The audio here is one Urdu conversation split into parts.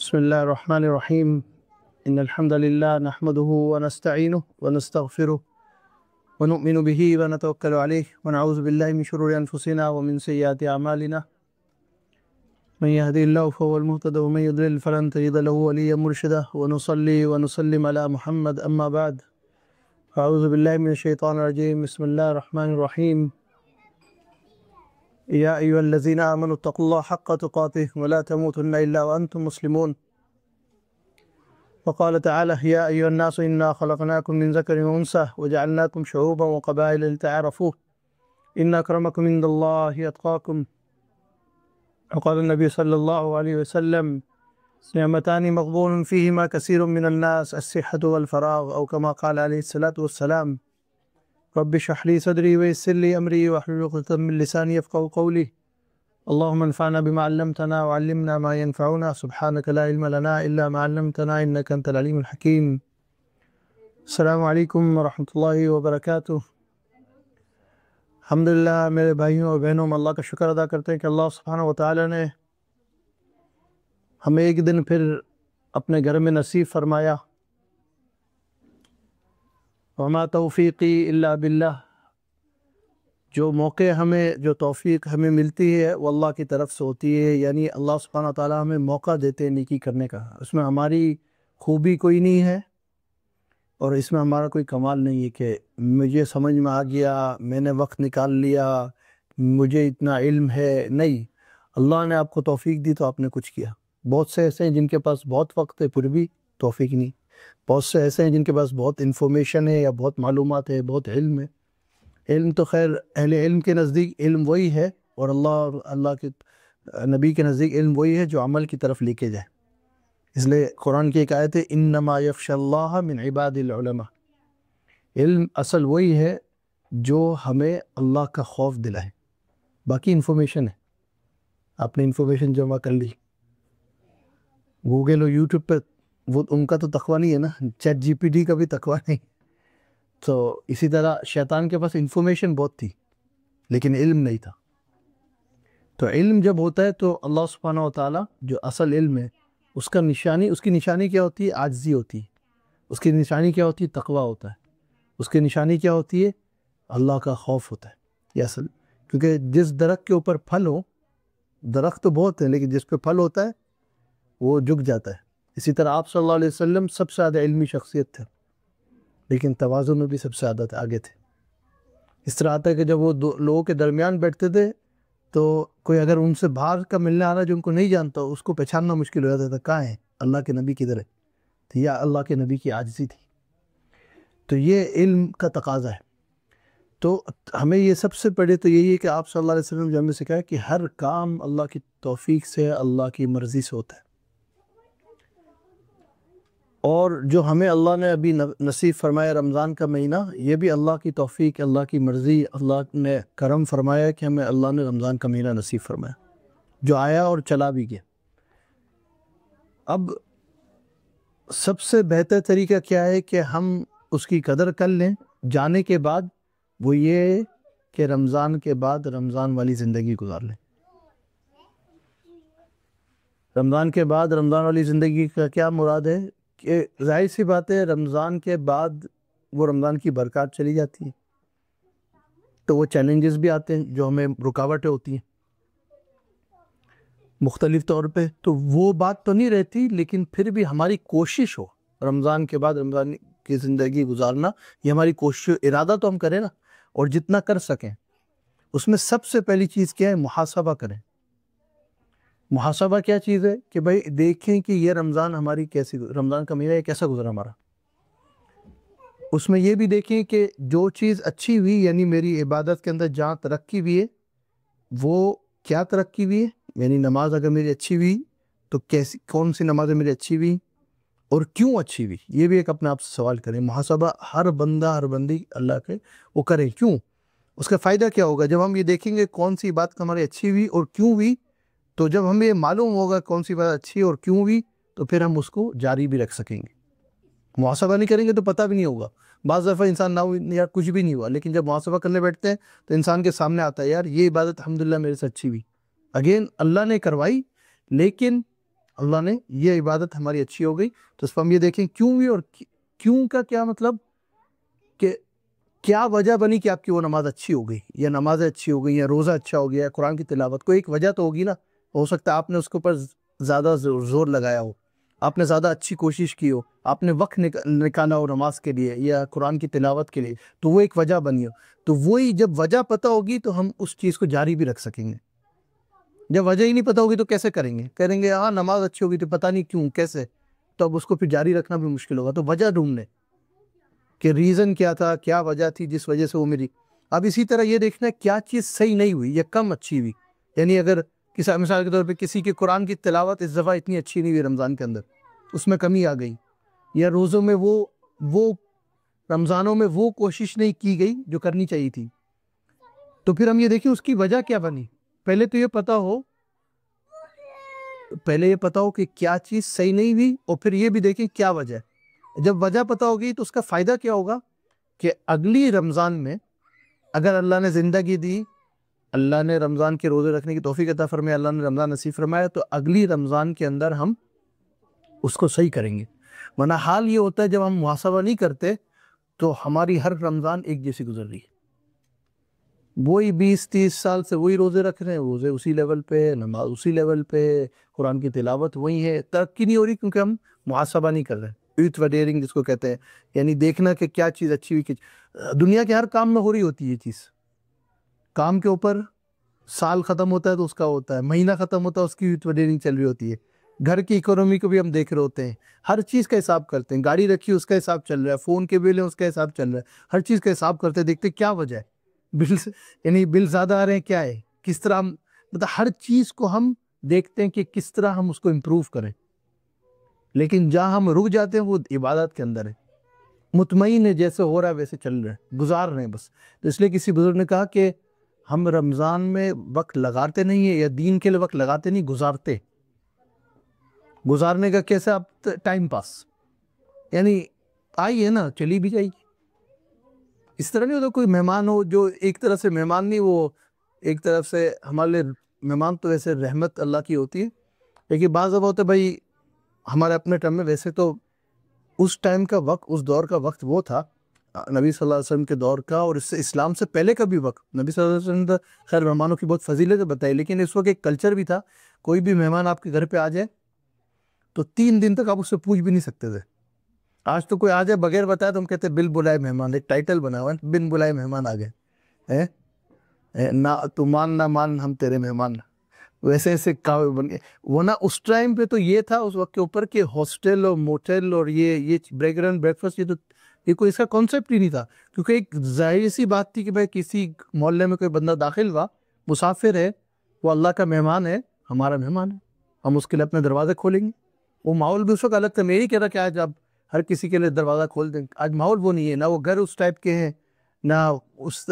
بسم الله الرحمن الرحيم إن الحمد لله نحمده ونستعينه ونستغفره ونؤمن به ونتوكل عليه ونعوذ بالله من شرور أنفسنا ومن سيئات أعمالنا من يهدي الله فهو المهتد ومن يضلل فلن تجد له وليا مرشدا ونصلي ونسلم على محمد أما بعد أعوذ بالله من الشيطان الرجيم بسم الله الرحمن الرحيم يا أيها الذين آمنوا اتقوا الله حق تقاته ولا تموتن إلا وأنتم مسلمون وقال تعالى يا أيها الناس إنا خلقناكم من ذكر وأنثى وجعلناكم شعوبا وقبائل لتعارفوا إن أكرمكم عند الله أتقاكم وقال النبي صلى الله عليه وسلم نعمتان مغبون فيهما كثير من الناس الصحة والفراغ أو كما قال عليه الصلاة والسلام رب اشرح لي صدري ويسر لي أمري واحلل عقدة من لساني يفقهوا قولي اللهم انفعنا بما علمتنا وعلمنا ما ينفعنا سبحانك لا علم لنا إلا ما علمتنا إنك أنت العليم الحكيم. السلام علیکم ورحمۃ اللہ وبرکاتہ. الحمدللہ میرے بھائیوں اور بہنوں، اللہ کا شکر ادا کرتے ہیں کہ اللہ سبحانہ و تعالی نے ہمیں ایک دن پھر اپنے گھر میں نصیب فرمایا. وما توفیقی الا باللہ، جو موقع ہمیں، جو توفیق ہمیں ملتی ہے وہ اللہ کی طرف سے ہوتی ہے. یعنی اللہ سبحانہ وتعالی ہمیں موقع دیتے ہیں نیکی کرنے کا. اس میں ہماری خوبی کوئی نہیں ہے اور اس میں ہمارا کوئی کمال نہیں ہے کہ مجھے سمجھ میں آ گیا، میں نے وقت نکال لیا، مجھے اتنا علم ہے. نہیں، اللہ نے آپ کو توفیق دی تو آپ نے کچھ کیا. بہت سے ایسے ہیں جن کے پاس بہت وقت ہے پھر بھی توفیق نہیں. بہت سے ایسے ہیں جن کے پاس بہت انفارمیشن ہے یا بہت معلومات ہے، بہت علم ہے. علم تو خیر اہل علم کے نزدیک علم وہی ہے، اور اللہ کے نبی کے نزدیک علم وہی ہے جو عمل کی طرف لے کے جائے. اس لیے قرآن کی ایک آیت ہے انما یخشی اللہ من عباد العلماء. علم اصل وہی ہے جو ہمیں اللہ کا خوف دلائے. باقی انفارمیشن ہے، آپ نے انفارمیشن جمع کر لی گوگل اور یوٹیوب پہ، وہ ان کا تو تقویٰ نہیں ہے نا، چیٹ جی پی ٹی کا بھی تقویٰ نہیں. تو اسی طرح شیطان کے پاس انفارمیشن بہت تھی لیکن علم نہیں تھا. تو علم جب ہوتا ہے تو اللہ سبحانہ و تعالیٰ جو اصل علم ہے اس کی نشانی کیا ہوتی ہے؟ عاجزی ہوتی ہے. اس کی نشانی کیا ہوتی ہے؟ تقویٰ ہوتا ہے. اس کی نشانی کیا ہوتی ہے؟ اللہ کا خوف ہوتا ہے. یہ اصل، کیونکہ جس درخت کے اوپر پھل ہو، درخت تو بہت ہیں لیکن جس پہ پھل ہوتا ہے وہ جھک جاتا ہے. اسی طرح آپ صلی اللہ علیہ وسلم سب سے زیادہ علمی شخصیت تھے لیکن تواضع میں بھی سب سے زیادہ آگے تھے. اس طرح آتا ہے کہ جب وہ دو لوگوں کے درمیان بیٹھتے تھے تو کوئی اگر ان سے باہر کا ملنے آ رہا جو ان کو نہیں جانتا اس کو پہچاننا مشکل ہو جاتا تھا. کہاں ہیں اللہ کے نبی؟ کدھر ہے؟ تو یا اللہ کے نبی کی عاجزی تھی. تو یہ علم کا تقاضا ہے. تو ہمیں یہ سب سے پہلے تو یہی ہے کہ آپ صلی اللہ علیہ وسلم جو ہمیں سکھایا کہ ہر کام اللہ کی توفیق سے، اللہ کی مرضی سے ہوتا ہے. اور جو ہمیں اللہ نے ابھی نصیب فرمایا رمضان کا مہینہ، یہ بھی اللہ کی توفیق، اللہ کی مرضی. اللہ نے کرم فرمایا کہ ہمیں اللہ نے رمضان کا مہینہ نصیب فرمایا جو آیا اور چلا بھی گیا. اب سب سے بہتر طریقہ کیا ہے کہ ہم اس کی قدر کر لیں جانے کے بعد؟ وہ یہ کہ رمضان کے بعد رمضان والی زندگی گزار لیں. رمضان کے بعد رمضان والی زندگی کا کیا مراد ہے؟ کہ ظاہر سی بات ہے رمضان کے بعد وہ رمضان کی برکات چلی جاتی ہیں تو وہ چیلنجز بھی آتے ہیں جو ہمیں رکاوٹیں ہوتی ہیں مختلف طور پہ. تو وہ بات تو نہیں رہتی لیکن پھر بھی ہماری کوشش ہو رمضان کے بعد رمضان کی زندگی گزارنا. یہ ہماری کوشش، ارادہ تو ہم کریں نا، اور جتنا کر سکیں. اس میں سب سے پہلی چیز کیا ہے؟ محاسبہ کریں. محاسبہ کیا چیز ہے؟ کہ بھائی دیکھیں کہ یہ رمضان ہماری کیسی، رمضان کا مہینہ یہ کیسا گزرا ہمارا. اس میں یہ بھی دیکھیں کہ جو چیز اچھی ہوئی، یعنی میری عبادت کے اندر جہاں ترقی ہوئی ہے وہ کیا ترقی ہوئی ہے. یعنی نماز اگر میری اچھی ہوئی تو کیسی، کون سی نمازیں میری اچھی ہوئی اور کیوں اچھی ہوئی. یہ بھی ایک اپنے آپ سے سوال کریں. محاسبہ ہر بندہ، ہر بندی اللہ کے وہ کریں. کیوں؟ اس کا فائدہ کیا ہوگا؟ جب ہم یہ دیکھیں گے کون سی بات ہماری اچھی ہوئی اور کیوں ہوئی، تو جب ہمیں معلوم ہوگا کون سی بات اچھی اور کیوں ہوئی تو پھر ہم اس کو جاری بھی رکھ سکیں گے. محاسبہ نہیں کریں گے تو پتہ بھی نہیں ہوگا. بعض دفعہ انسان نہ ہوئی یا کچھ بھی نہیں ہوا، لیکن جب محاسبہ کرنے بیٹھتے ہیں تو انسان کے سامنے آتا ہے یار یہ عبادت الحمدللہ میرے سے اچھی ہوئی. اگین اللہ نے کروائی لیکن اللہ نے یہ عبادت ہماری اچھی ہو گئی، تو اس پر ہم یہ دیکھیں کیوں ہوئی، اور کیوں کا کیا مطلب، کہ کیا وجہ بنی کہ آپ کی وہ نماز اچھی ہو گئی، یا نماز اچھی ہو گئی، یا روزہ اچھا ہو گیا، یا قرآن کی تلاوت، کوئی ایک وجہ تو ہوگی نا. ہو سکتا ہے آپ نے اس کے اوپر زیادہ زور لگایا ہو، آپ نے زیادہ اچھی کوشش کی ہو، آپ نے وقت نکالا ہو نماز کے لیے یا قرآن کی تلاوت کے لیے، تو وہ ایک وجہ بنی ہو. تو وہی جب وجہ پتہ ہوگی تو ہم اس چیز کو جاری بھی رکھ سکیں گے. جب وجہ ہی نہیں پتہ ہوگی تو کیسے کریں گے؟ کریں گے ہاں نماز اچھی ہوگی تو پتہ نہیں کیوں کیسے، تو اب اس کو پھر جاری رکھنا بھی مشکل ہوگا. تو وجہ ڈھونڈنے کہ ریزن کیا تھا، کیا وجہ تھی جس وجہ سے وہ میری. اب اسی طرح یہ دیکھنا ہے کیا چیز صحیح نہیں ہوئی یا کم اچھی ہوئی. یعنی اگر مثال کے طور پہ کسی کے قرآن کی تلاوت اس دفعہ اتنی اچھی نہیں ہوئی رمضان کے اندر، اس میں کمی آ گئی، یا روزوں میں وہ رمضانوں میں وہ کوشش نہیں کی گئی جو کرنی چاہیے تھی، تو پھر ہم یہ دیکھیں اس کی وجہ کیا بنی. پہلے تو یہ پتہ ہو کہ کیا چیز صحیح نہیں ہوئی، اور پھر یہ بھی دیکھیں کیا وجہ ہے. جب وجہ پتہ ہوگی تو اس کا فائدہ کیا ہوگا کہ اگلی رمضان میں اگر اللہ نے زندگی دی، اللہ نے رمضان کے روزے رکھنے کی توفیق عطا فرمائے، اللہ نے رمضان نصیب فرمایا، تو اگلی رمضان کے اندر ہم اس کو صحیح کریں گے. ورنہ حال یہ ہوتا ہے جب ہم محاسبہ نہیں کرتے تو ہماری ہر رمضان ایک جیسی گزر رہی ہے، وہی 20-30 سال سے وہی روزے رکھ رہے ہیں، روزے اسی لیول پہ، نماز اسی لیول پہ، قرآن کی تلاوت وہی ہے، ترقی نہیں ہو رہی کیونکہ ہم محاسبہ نہیں کر رہے. یوتھ ویڈیرنگ جس کو کہتے ہیں، یعنی دیکھنا کہ کیا چیز اچھی ہوئی. دنیا کے ہر کام میں ہو رہی ہوتی ہے یہ چیز. کام کے اوپر سال ختم ہوتا ہے تو اس کا ہوتا ہے، مہینہ ختم ہوتا ہے اس کی یوتھ ویڈیرنگ چل رہی ہوتی ہے. گھر کی اکانومی کو بھی ہم دیکھ رہے ہوتے ہیں، ہر چیز کا حساب کرتے ہیں. گاڑی رکھی اس کا حساب چل رہا ہے، فون کے بل ہیں اس کا حساب چل رہا ہے، ہر چیز کا حساب کرتے ہیں، دیکھتے کیا وجہ ہے. یعنی بل زیادہ آ رہے ہیں، کیا ہے، کس طرح ہم مطلب ہر چیز کو ہم دیکھتے ہیں کہ کس طرح ہم اس کو امپروو کریں. لیکن جہاں ہم رک جاتے ہیں وہ عبادت کے اندر ہے. مطمئن ہے جیسے ہو رہا ہے ویسے چل رہے ہیں، گزار رہے ہیں بس. تو اس لیے کسی بزرگ نے کہا کہ ہم رمضان میں وقت لگاتے نہیں ہیں، یا دین کے لیے وقت لگاتے نہیں، گزارتے. گزارنے کا کیسے؟ آپ ٹائم پاس، یعنی آئی ہے نا چلی بھی جائے گی. اس طرح نہیں ہوتا کوئی مہمان ہو جو ایک طرف سے مہمان نہیں، وہ ایک طرف سے ہمارے لیے مہمان تو ویسے رحمت اللہ کی ہوتی ہے. لیکن بعض دفعہ ہوتا ہے بھائی ہمارے اپنے ٹائم میں، ویسے تو اس ٹائم کا وقت، اس دور کا وقت وہ تھا نبی صلی اللہ علیہ وسلم کے دور کا، اور اس سے اسلام سے پہلے کا بھی وقت. نبی صلی اللہ علیہ وسلم نے خیر مہمانوں کی بہت فضیلت بتائی، لیکن اس وقت ایک کلچر بھی تھا، کوئی بھی مہمان آپ کے گھر پہ آ جائے تو 3 دن تک آپ اس سے پوچھ بھی نہیں سکتے تھے. آج تو کوئی آ جائے بغیر بتائے تو ہم کہتے ہیں بل بلائے مہمان، ایک ٹائٹل بنا ہوا ہے، بن بلائے مہمان آ گئے، نہ تو مان نہ مان ہم تیرے مہمان. ویسے ایسے بن گئے. ورنہ اس ٹائم پہ تو یہ تھا اس وقت کے اوپر کہ ہاسٹل اور موٹل اور یہ بریک اینڈ بریک فاسٹ، یہ کوئی اس کا کانسیپٹ ہی نہیں تھا. کیونکہ ایک ظاہر سی بات تھی کہ بھائی کسی محلے میں کوئی بندہ داخل ہوا، مسافر ہے، وہ اللہ کا مہمان ہے، ہمارا مہمان ہے، ہم اس کے لیے اپنے دروازے کھولیں گے. وہ ماحول بھی اس وقت الگ تھا. میں ہی کہہ رہا کہ آج آپ ہر کسی کے لیے دروازہ کھول دیں. آج ماحول وہ نہیں ہے، نہ وہ گھر اس ٹائپ کے ہیں، نہ اس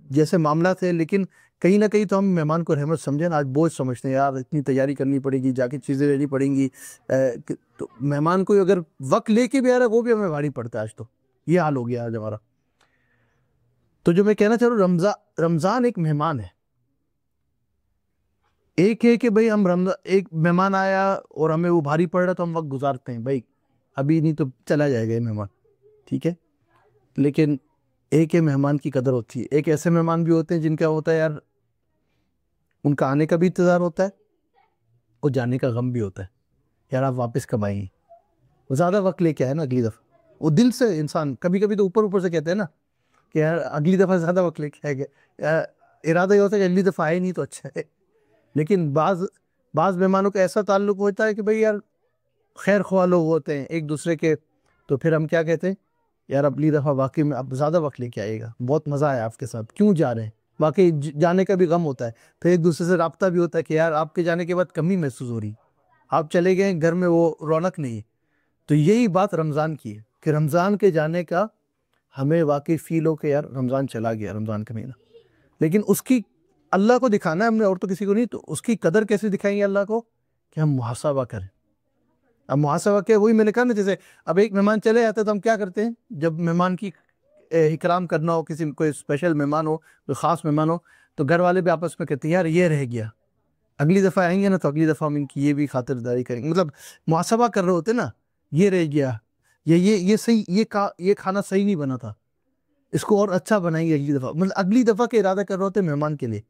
جیسے معاملات ہیں. لیکن کہیں نہ کہیں تو ہم مہمان کو رحمت سمجھیں نا، آج بوجھ سمجھتے ہیں، یار اتنی تیاری کرنی پڑے گی، جا کے چیزیں لینی پڑیں گی. تو مہمان کو اگر وقت لے کے بھی آ رہا ہے وہ بھی ہمیں بھاری پڑتا ہے. آج تو یہ حال ہو گیا آج ہمارا. تو جو میں کہنا چاہ رہا ہوں، رمضان ایک مہمان ہے. ایک ہے کہ بھئی ہم ایک مہمان آیا اور ہمیں وہ بھاری پڑ رہا تو ہم وقت گزارتے ہیں، بھائی ابھی نہیں تو چلا جائے گا یہ مہمان، ٹھیک ہے. لیکن ایک ہے مہمان کی قدر ہوتی ہے. ایک ایسے مہمان بھی ہوتے ہیں جن کا ہوتا ہے یار ان کا آنے کا بھی انتظار ہوتا ہے اور جانے کا غم بھی ہوتا ہے، یار آپ واپس کب آئیں گے. وہ زیادہ وقت لے کے آئے نا اگلی دفعہ. وہ دل سے انسان کبھی کبھی تو اوپر سے کہتے ہیں نا کہ یار اگلی دفعہ زیادہ وقت لے کے آئے گا. ارادہ یہ ہوتا ہے کہ اگلی دفعہ آئے نہیں تو اچھا ہے. لیکن بعض مہمانوں کا ایسا تعلق ہوتا ہے کہ بھئی یار خیر خواہ لوگ ہوتے ہیں ایک دوسرے کے، تو پھر ہم کیا کہتے ہیں، یار اگلی دفعہ واقعی میں اب زیادہ وقت لے کے آئے گا، بہت مزہ آیا آپ کے ساتھ، کیوں جا رہے ہیں. واقعی جانے کا بھی غم ہوتا ہے. پھر ایک دوسرے سے رابطہ بھی ہوتا ہے کہ یار آپ کے جانے کے بعد کمی محسوس ہو رہی، آپ چلے گئے گھر میں وہ رونق نہیں ہے. تو یہی بات رمضان کی ہے کہ رمضان کے جانے کا ہمیں واقعی فیل ہو کہ یار رمضان چلا گیا، رمضان کا مہینہ. لیکن اس کی اللہ کو دکھانا ہے ہم نے، اور تو کسی کو نہیں. تو اس کی قدر کیسے دکھائیں گے اللہ کو؟ کہ ہم محاسبہ کریں. اب محاسبہ کیا، وہی میں نے کہا نا، جیسے اب ایک مہمان چلے جاتا ہے تو ہم کیا کرتے ہیں، جب مہمان کی اکرام کرنا ہو، کوئی اسپیشل مہمان ہو، کوئی خاص مہمان ہو، تو گھر والے بھی آپس میں کہتے ہیں یار یہ رہ گیا، اگلی دفعہ آئیں گے نا تو اگلی دفعہ ہم ان کی یہ بھی خاطرداری کریں گے. مطلب محاسبہ کر رہے ہوتے نا، یہ رہ گیا، یہ صحیح، یہ کھانا صحیح نہیں بنا تھا، اس کو اور اچھا بنائیں گے اگلی دفعہ. مطلب اگلی دفعہ کے ارادہ کر رہے ہوتے مہمان کے لیے.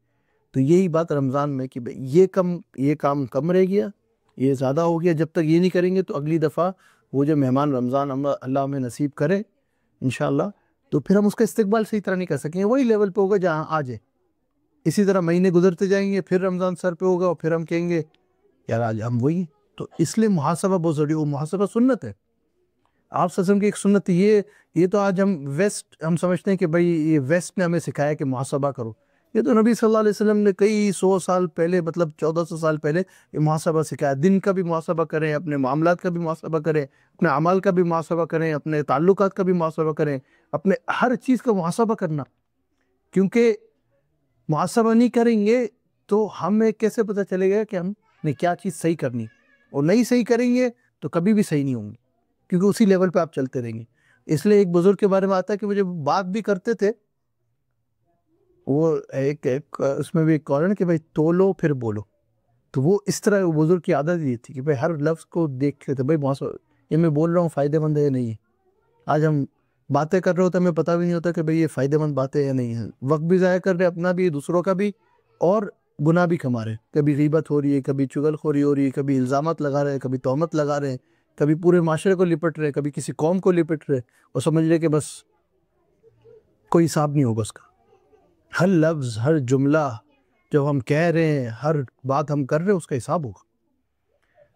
تو یہی بات رمضان میں کہ یہ کام کم رہ گیا، یہ زیادہ ہو گیا. جب تک یہ نہیں کریں گے تو اگلی دفعہ وہ جو مہمان رمضان اللہ ہمیں نصیب کرے انشاءاللہ، تو پھر ہم اس کا استقبال صحیح طرح نہیں کر سکیں گے. وہی لیول پہ ہوگا جہاں آ جائے. اسی طرح مہینے گزرتے جائیں گے، پھر رمضان سر پہ ہوگا اور پھر ہم کہیں گے یار آج ہم وہی. تو اس لیے محاسبہ بہت ضروری ہے. وہ محاسبہ سنت ہے، آپ صلی اللہ علیہ وسلم کی ایک سنت ہے. یہ تو آج ہم سمجھتے ہیں کہ بھئی یہ ویسٹ نے ہمیں سکھایا کہ محاسبہ کرو. یہ تو نبی صلی اللہ علیہ وسلم نے کئی 100 سال پہلے، مطلب 1400 سال پہلے یہ محاسبہ سکھایا. دن کا بھی محاسبہ کریں، اپنے معاملات کا بھی محاسبہ کریں، اپنے اعمال کا بھی محاسبہ کریں، اپنے تعلقات کا بھی محاسبہ کریں، اپنے ہر چیز کا محاسبہ کرنا. کیونکہ محاسبہ نہیں کریں گے تو ہمیں کیسے پتہ چلے گا کہ ہم نے کیا چیز صحیح کرنی، اور نہیں صحیح کریں گے تو کبھی بھی صحیح نہیں ہوں گے، کیونکہ اسی لیول پہ آپ چلتے رہیں گے. اس لیے ایک بزرگ کے بارے میں آتا ہے کہ وہ جب بات بھی کرتے تھے، وہ ایک اس میں بھی ایک قول ہے کہ بھائی تولو پھر بولو. تو وہ اس طرح وہ بزرگ کی عادت یہ تھی کہ بھائی ہر لفظ کو دیکھتے تھے، بھائی یہ میں بول رہا ہوں فائدہ مند ہے یا نہیں ہے. آج ہم باتیں کر رہے ہوتے ہیں، ہمیں پتہ بھی نہیں ہوتا کہ بھئی یہ فائدہ مند باتیں یا نہیں ہیں. وقت بھی ضائع کر رہے، اپنا بھی، دوسروں کا بھی، اور گناہ بھی کما رہے. کبھی غیبت ہو رہی ہے، کبھی چغل خوری ہو رہی ہے، کبھی الزامات لگا رہے ہیں، کبھی تہمت لگا رہے ہیں، کبھی پورے معاشرے کو لپٹ رہے، کبھی کسی قوم کو لپٹ رہے، اور سمجھ رہے کہ بس کوئی حساب نہیں ہوگا اس کا. ہر لفظ، ہر جملہ جو ہم کہہ رہے ہیں، ہر بات ہم کر رہے ہیں، اس کا حساب ہوگا.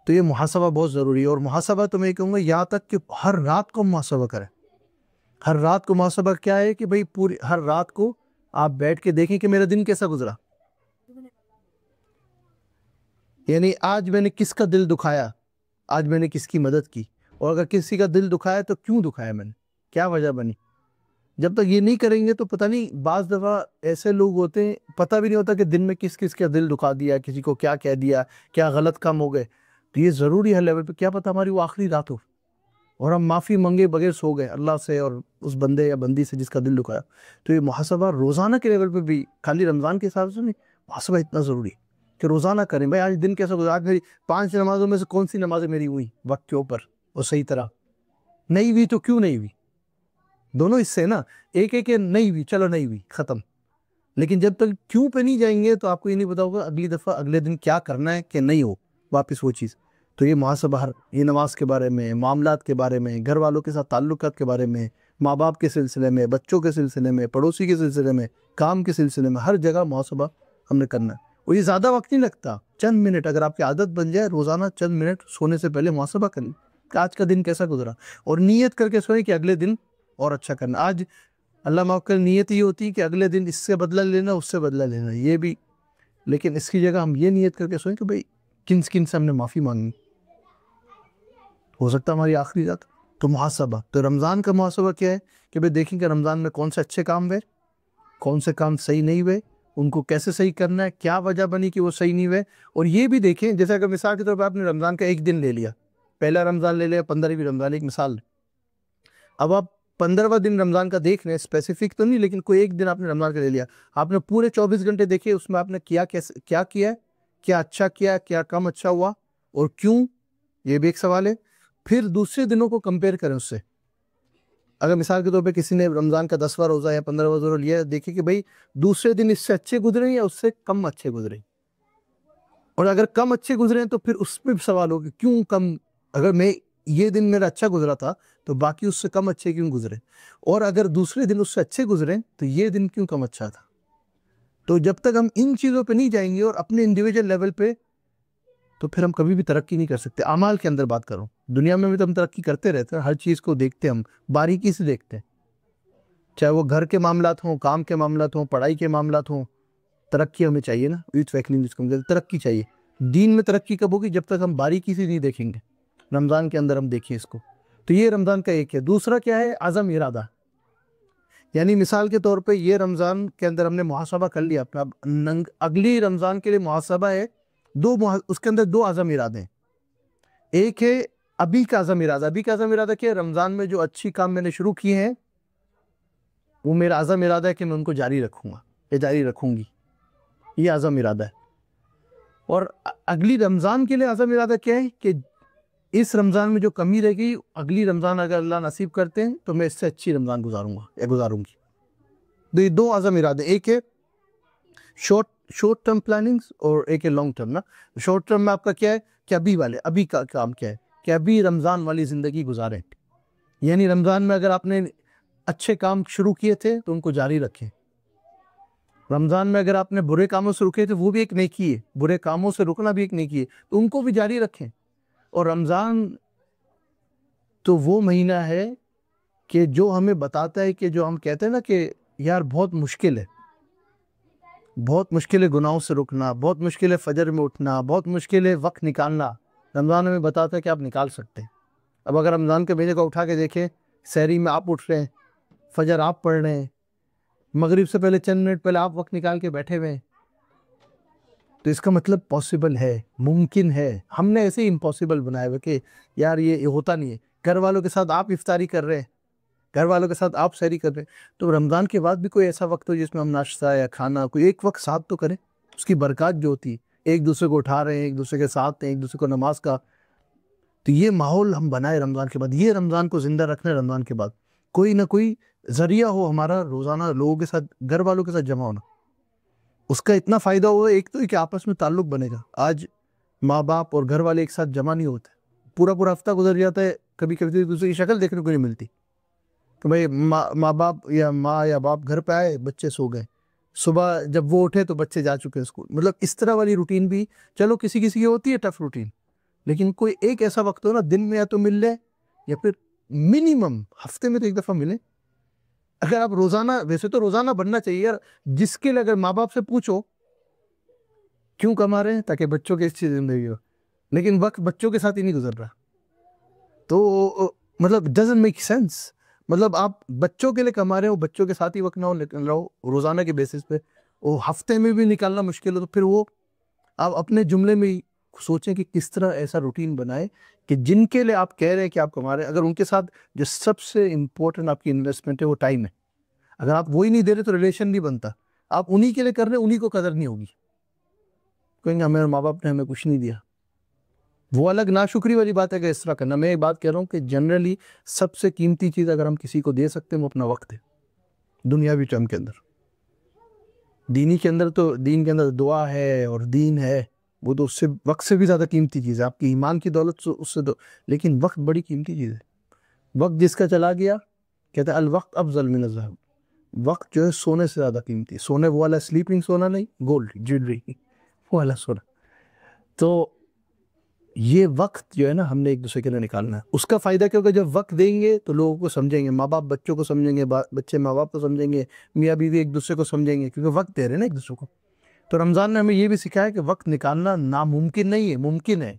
تو یہ محاسبہ بہت ضروری ہے. اور محاسبہ تو میں کہوں گا یہاں تک کہ ہر رات کو محاسبہ کریں. ہر رات کو محاسبہ کیا ہے کہ بھئی پوری ہر رات کو آپ بیٹھ کے دیکھیں کہ میرا دن کیسا گزرا. یعنی آج میں نے کس کا دل دکھایا، آج میں نے کس کی مدد کی، اور اگر کسی کا دل دکھایا تو کیوں دکھایا میں نے، کیا وجہ بنی. جب تک یہ نہیں کریں گے تو پتہ نہیں، بعض دفعہ ایسے لوگ ہوتے ہیں پتہ بھی نہیں ہوتا کہ دن میں کس کس کا دل دکھا دیا، کسی کو کیا کہہ دیا، کیا غلط کام ہو گئے. تو یہ ضروری ہے لیول پہ، کیا پتہ ہماری وہ آخری رات ہو اور ہم معافی منگے بغیر سو گئے اللہ سے اور اس بندے یا بندی سے جس کا دل دکھایا. تو یہ محاسبہ روزانہ کے لیول پہ بھی، خالی رمضان کے حساب سے نہیں، محاسبہ اتنا ضروری ہے کہ روزانہ کریں. بھائی آج دن کیسا گزرا، آج میری 5 نمازوں میں سے کون سی نمازیں میری ہوئی وقت کے اوپر اور صحیح طرح، نہیں ہوئی تو کیوں نہیں ہوئی. دونوں حصے نا، ایک ایک نہیں ہوئی، چلو نہیں ہوئی، ختم. لیکن جب تک کیوں پہ نہیں جائیں گے تو آپ کو یہ نہیں پتا ہوگا اگلی دفعہ اگلے دن کیا کرنا ہے کہ نہیں ہو واپس وہ چیز. تو یہ محاسبہ یہ نماز کے بارے میں، معاملات کے بارے میں، گھر والوں کے ساتھ تعلقات کے بارے میں، ماں باپ کے سلسلے میں، بچوں کے سلسلے میں، پڑوسی کے سلسلے میں، کام کے سلسلے میں، ہر جگہ محاسبہ ہم نے کرنا ہے. اور یہ زیادہ وقت نہیں لگتا، چند منٹ. اگر آپ کی عادت بن جائے روزانہ چند منٹ سونے سے پہلے محاسبہ کریں کہ آج کا دن کیسا گزرا، اور نیت کر کے سوئیں کہ اگلے دن اور اچھا کرنا. آج اللہ معاف کرے نیت یہ ہوتی ہے کہ اگلے دن اس سے بدلہ لینا، اس سے بدلہ لینا، یہ بھی. لیکن اس کی جگہ ہم یہ نیت کر کے سوئیں کہ بھئی کن سے ہم نے معافی مانگنی، ہو سکتا ہماری آخری رات. تو محاسبہ، تو رمضان کا محاسبہ کیا ہے کہ بھئی دیکھیں کہ رمضان میں کون سے اچھے کام ہوئے، کون سے کام صحیح نہیں ہوئے، ان کو کیسے صحیح کرنا ہے، کیا وجہ بنی کہ وہ صحیح نہیں ہوئے. اور یہ بھی دیکھیں، جیسے اگر مثال کے طور پہ آپ نے رمضان کا ایک دن لے لیا، پہلا رمضان لے لیا، 15ویں رمضان، ایک مثال. اب آپ 15واں دن رمضان کا دیکھ رہے ہیں، اسپیسیفک تو نہیں لیکن کوئی ایک دن آپ نے رمضان کا لے لیا، آپ نے پورے 24 گھنٹے دیکھے، اس میں آپ نے کیا ہے، کیا اچھا کیا، کیا کم اچھا ہوا اور کیوں، یہ بھی ایک سوال ہے. پھر دوسرے دنوں کو کمپیئر کریں اس سے. اگر مثال کے طور پہ کسی نے رمضان کا 10واں روزہ یا 15واں روزہ لیا، دیکھیں کہ بھئی دوسرے دن اس سے اچھے گزرے یا اس سے کم اچھے گزرے. اور اگر کم اچھے گزرے ہیں تو پھر اس پہ بھی سوال ہوگا کیوں کم. اگر یہ دن میرا اچھا گزرا تھا تو باقی اس سے کم اچھے کیوں گزرے، اور اگر دوسرے دن اس سے اچھے گزرے تو یہ دن کیوں کم اچھا تھا. تو جب تک ہم ان چیزوں پہ نہیں جائیں گے اور اپنے انڈیویجول لیول پہ، تو پھر ہم کبھی بھی ترقی نہیں کر سکتے. اعمال کے اندر بات کروں، دنیا میں بھی تو ہم ترقی کرتے رہتے ہیں، ہر چیز کو دیکھتے ہیں، ہم باریکی سے دیکھتے ہیں، چاہے وہ گھر کے معاملات ہوں، کام کے معاملات ہوں، پڑھائی کے معاملات ہوں. ترقی ہمیں چاہیے نا، ترقی چاہیے. دین میں ترقی کب ہوگی؟ جب تک ہم باریکی سے نہیں دیکھیں گے. رمضان کے اندر ہم دیکھیں اس کو. تو یہ رمضان کا ایک ہے. دوسرا کیا ہے؟ عزم، ارادہ. یعنی مثال کے طور پہ یہ رمضان کے اندر ہم نے محاسبہ کر لیا اپنا، اگلی رمضان کے لیے محاسبہ ہے، اس کے اندر 2 عزم ارادے ہیں. ایک ہے ابھی کا عزم ارادہ. ابھی کا عزم ارادہ کیا ہے؟ رمضان میں جو اچھی کام میں نے شروع کیے ہیں وہ میرا عزم ارادہ ہے کہ میں ان کو جاری رکھوں گا یا جاری رکھوں گی. یہ عزم ارادہ ہے. اور اگلی رمضان کے لیے عزم ارادہ کیا ہے کہ اس رمضان میں جو کمی رہ گئی اگلی رمضان اگر اللہ نصیب کرتے ہیں تو میں اس سے اچھی رمضان گزاروں گی. تو یہ دو عزم ارادے، ایک ہے شورٹ ٹرم پلاننگز اور ایک ہے لانگ ٹرم. نا شورٹ ٹرم میں آپ کا کیا ہے کہ ابھی کا کام کیا ہے کہ ابھی رمضان والی زندگی گزاریں، یعنی رمضان میں اگر آپ نے اچھے کام شروع کیے تھے تو ان کو جاری رکھیں. رمضان میں اگر آپ نے برے کاموں سے رکے تھے وہ بھی ایک نیکی ہے، برے کاموں سے رکنا بھی ایک نیکی ہے، تو ان کو بھی جاری رکھیں. اور رمضان تو وہ مہینہ ہے کہ جو ہمیں بتاتا ہے کہ جو ہم کہتے ہیں نا کہ یار بہت مشکل ہے گناہوں سے رکنا، بہت مشکل ہے فجر میں اٹھنا، بہت مشکل ہے وقت نکالنا. رمضان ہمیں بتاتا ہے کہ آپ نکال سکتے ہیں. اب اگر رمضان کے مہینے کو اٹھا کے دیکھیں، سحری میں آپ اٹھ رہے ہیں، فجر آپ پڑھ رہے ہیں، مغرب سے پہلے چند منٹ پہلے آپ وقت نکال کے بیٹھے ہوئے ہیں، تو اس کا مطلب پاسبل ہے، ممکن ہے. ہم نے ایسے ہی امپاسبل بنائے ہوئے کہ یار یہ ہوتا نہیں ہے. گھر والوں کے ساتھ آپ افطاری کر رہے ہیں، گھر والوں کے ساتھ آپ سحری کر رہے ہیں، تو رمضان کے بعد بھی کوئی ایسا وقت ہو جس میں ہم ناشتہ یا کھانا کوئی ایک وقت ساتھ تو کریں. اس کی برکات جو ہوتی ہے، ایک دوسرے کو اٹھا رہے ہیں، ایک دوسرے کے ساتھ ہیں، ایک دوسرے کو نماز کا. تو یہ ماحول ہم بنائے رمضان کے بعد، یہ رمضان کو زندہ رکھنا ہے. رمضان کے بعد کوئی نہ کوئی ذریعہ ہو ہمارا روزانہ لوگوں کے ساتھ، گھر والوں کے ساتھ جمع ہونا. اس کا اتنا فائدہ ہوا، ایک تو کہ آپس میں تعلق بنے گا. آج ماں باپ اور گھر والے ایک ساتھ جمع نہیں ہوتے، پورا ہفتہ گزر جاتا ہے، کبھی ایک دوسرے کی شکل دیکھنے کو نہیں ملتی. کہ بھئی ماں باپ یا ماں یا باپ گھر پہ آئے، بچے سو گئے، صبح جب وہ اٹھے تو بچے جا چکے اسکول. مطلب اس طرح والی روٹین بھی چلو کسی کی ہوتی ہے ٹف روٹین، لیکن کوئی ایک ایسا وقت ہو نا دن میں یا تو مل لے یا پھر منیمم ہفتے میں تو ایک دفعہ ملے. اگر آپ روزانہ، ویسے تو روزانہ بننا چاہیے یار، جس کے لیے اگر ماں باپ سے پوچھو کیوں کما رہے ہیں تاکہ بچوں کی اچھی زندگی ہو، لیکن وقت بچوں کے ساتھ ہی نہیں گزر رہا، تو مطلب ڈزنٹ میک سینس. مطلب آپ بچوں کے لیے کما رہے ہو، بچوں کے ساتھ ہی وقت نہ نکل رہا ہو روزانہ کے بیسس پہ، وہ ہفتے میں بھی نکالنا مشکل ہو، تو پھر وہ آپ اپنے جملے میں سوچیں کہ کس طرح ایسا روٹین بنائے کہ جن کے لیے آپ کہہ رہے ہیں کہ آپ کما رہے ہیں، اگر ان کے ساتھ جو سب سے امپورٹنٹ آپ کی انویسٹمنٹ ہے وہ ٹائم ہے، اگر آپ وہی نہیں دے رہے تو ریلیشن نہیں بنتا. آپ انہی کے لیے کر رہے ہیں، انہی کو قدر نہیں ہوگی، کہیں گے ہمارے ماں باپ نے ہمیں کچھ نہیں دیا. وہ الگ ناشکری والی بات ہے کہ اس طرح کرنا. میں ایک بات کہہ رہا ہوں کہ جنرلی سب سے قیمتی چیز اگر ہم کسی کو دے سکتے ہیں وہ اپنا وقت ہے. دنیاوی ٹرم کے اندر، دینی کے اندر تو دین کے اندر دعا ہے اور دین ہے، وہ تو اس سے وقت سے بھی زیادہ قیمتی چیز ہے. آپ کی ایمان کی دولت اس سے لیکن وقت بڑی قیمتی چیز ہے. وقت جس کا چلا گیا، کہتا ہے الوقت افضل من الذهب. وقت جو ہے سونے سے زیادہ قیمتی ہے. سونے وہ والا سلیپنگ سونا نہیں، گولڈ جیولری وہ والا سونا. تو یہ وقت جو ہے نا ہم نے ایک دوسرے کے لیے نکالنا ہے. اس کا فائدہ کیا ہوگا؟ جب وقت دیں گے تو لوگوں کو سمجھیں گے، ماں باپ بچوں کو سمجھیں گے، بچے ماں باپ کو سمجھیں گے، میاں بیوی ایک دوسرے کو سمجھیں گے، کیونکہ وقت دے رہے ہیں نا ایک دوسرے کو. تو رمضان نے ہمیں یہ بھی سکھایا کہ وقت نکالنا ناممکن نہیں ہے، ممکن ہے.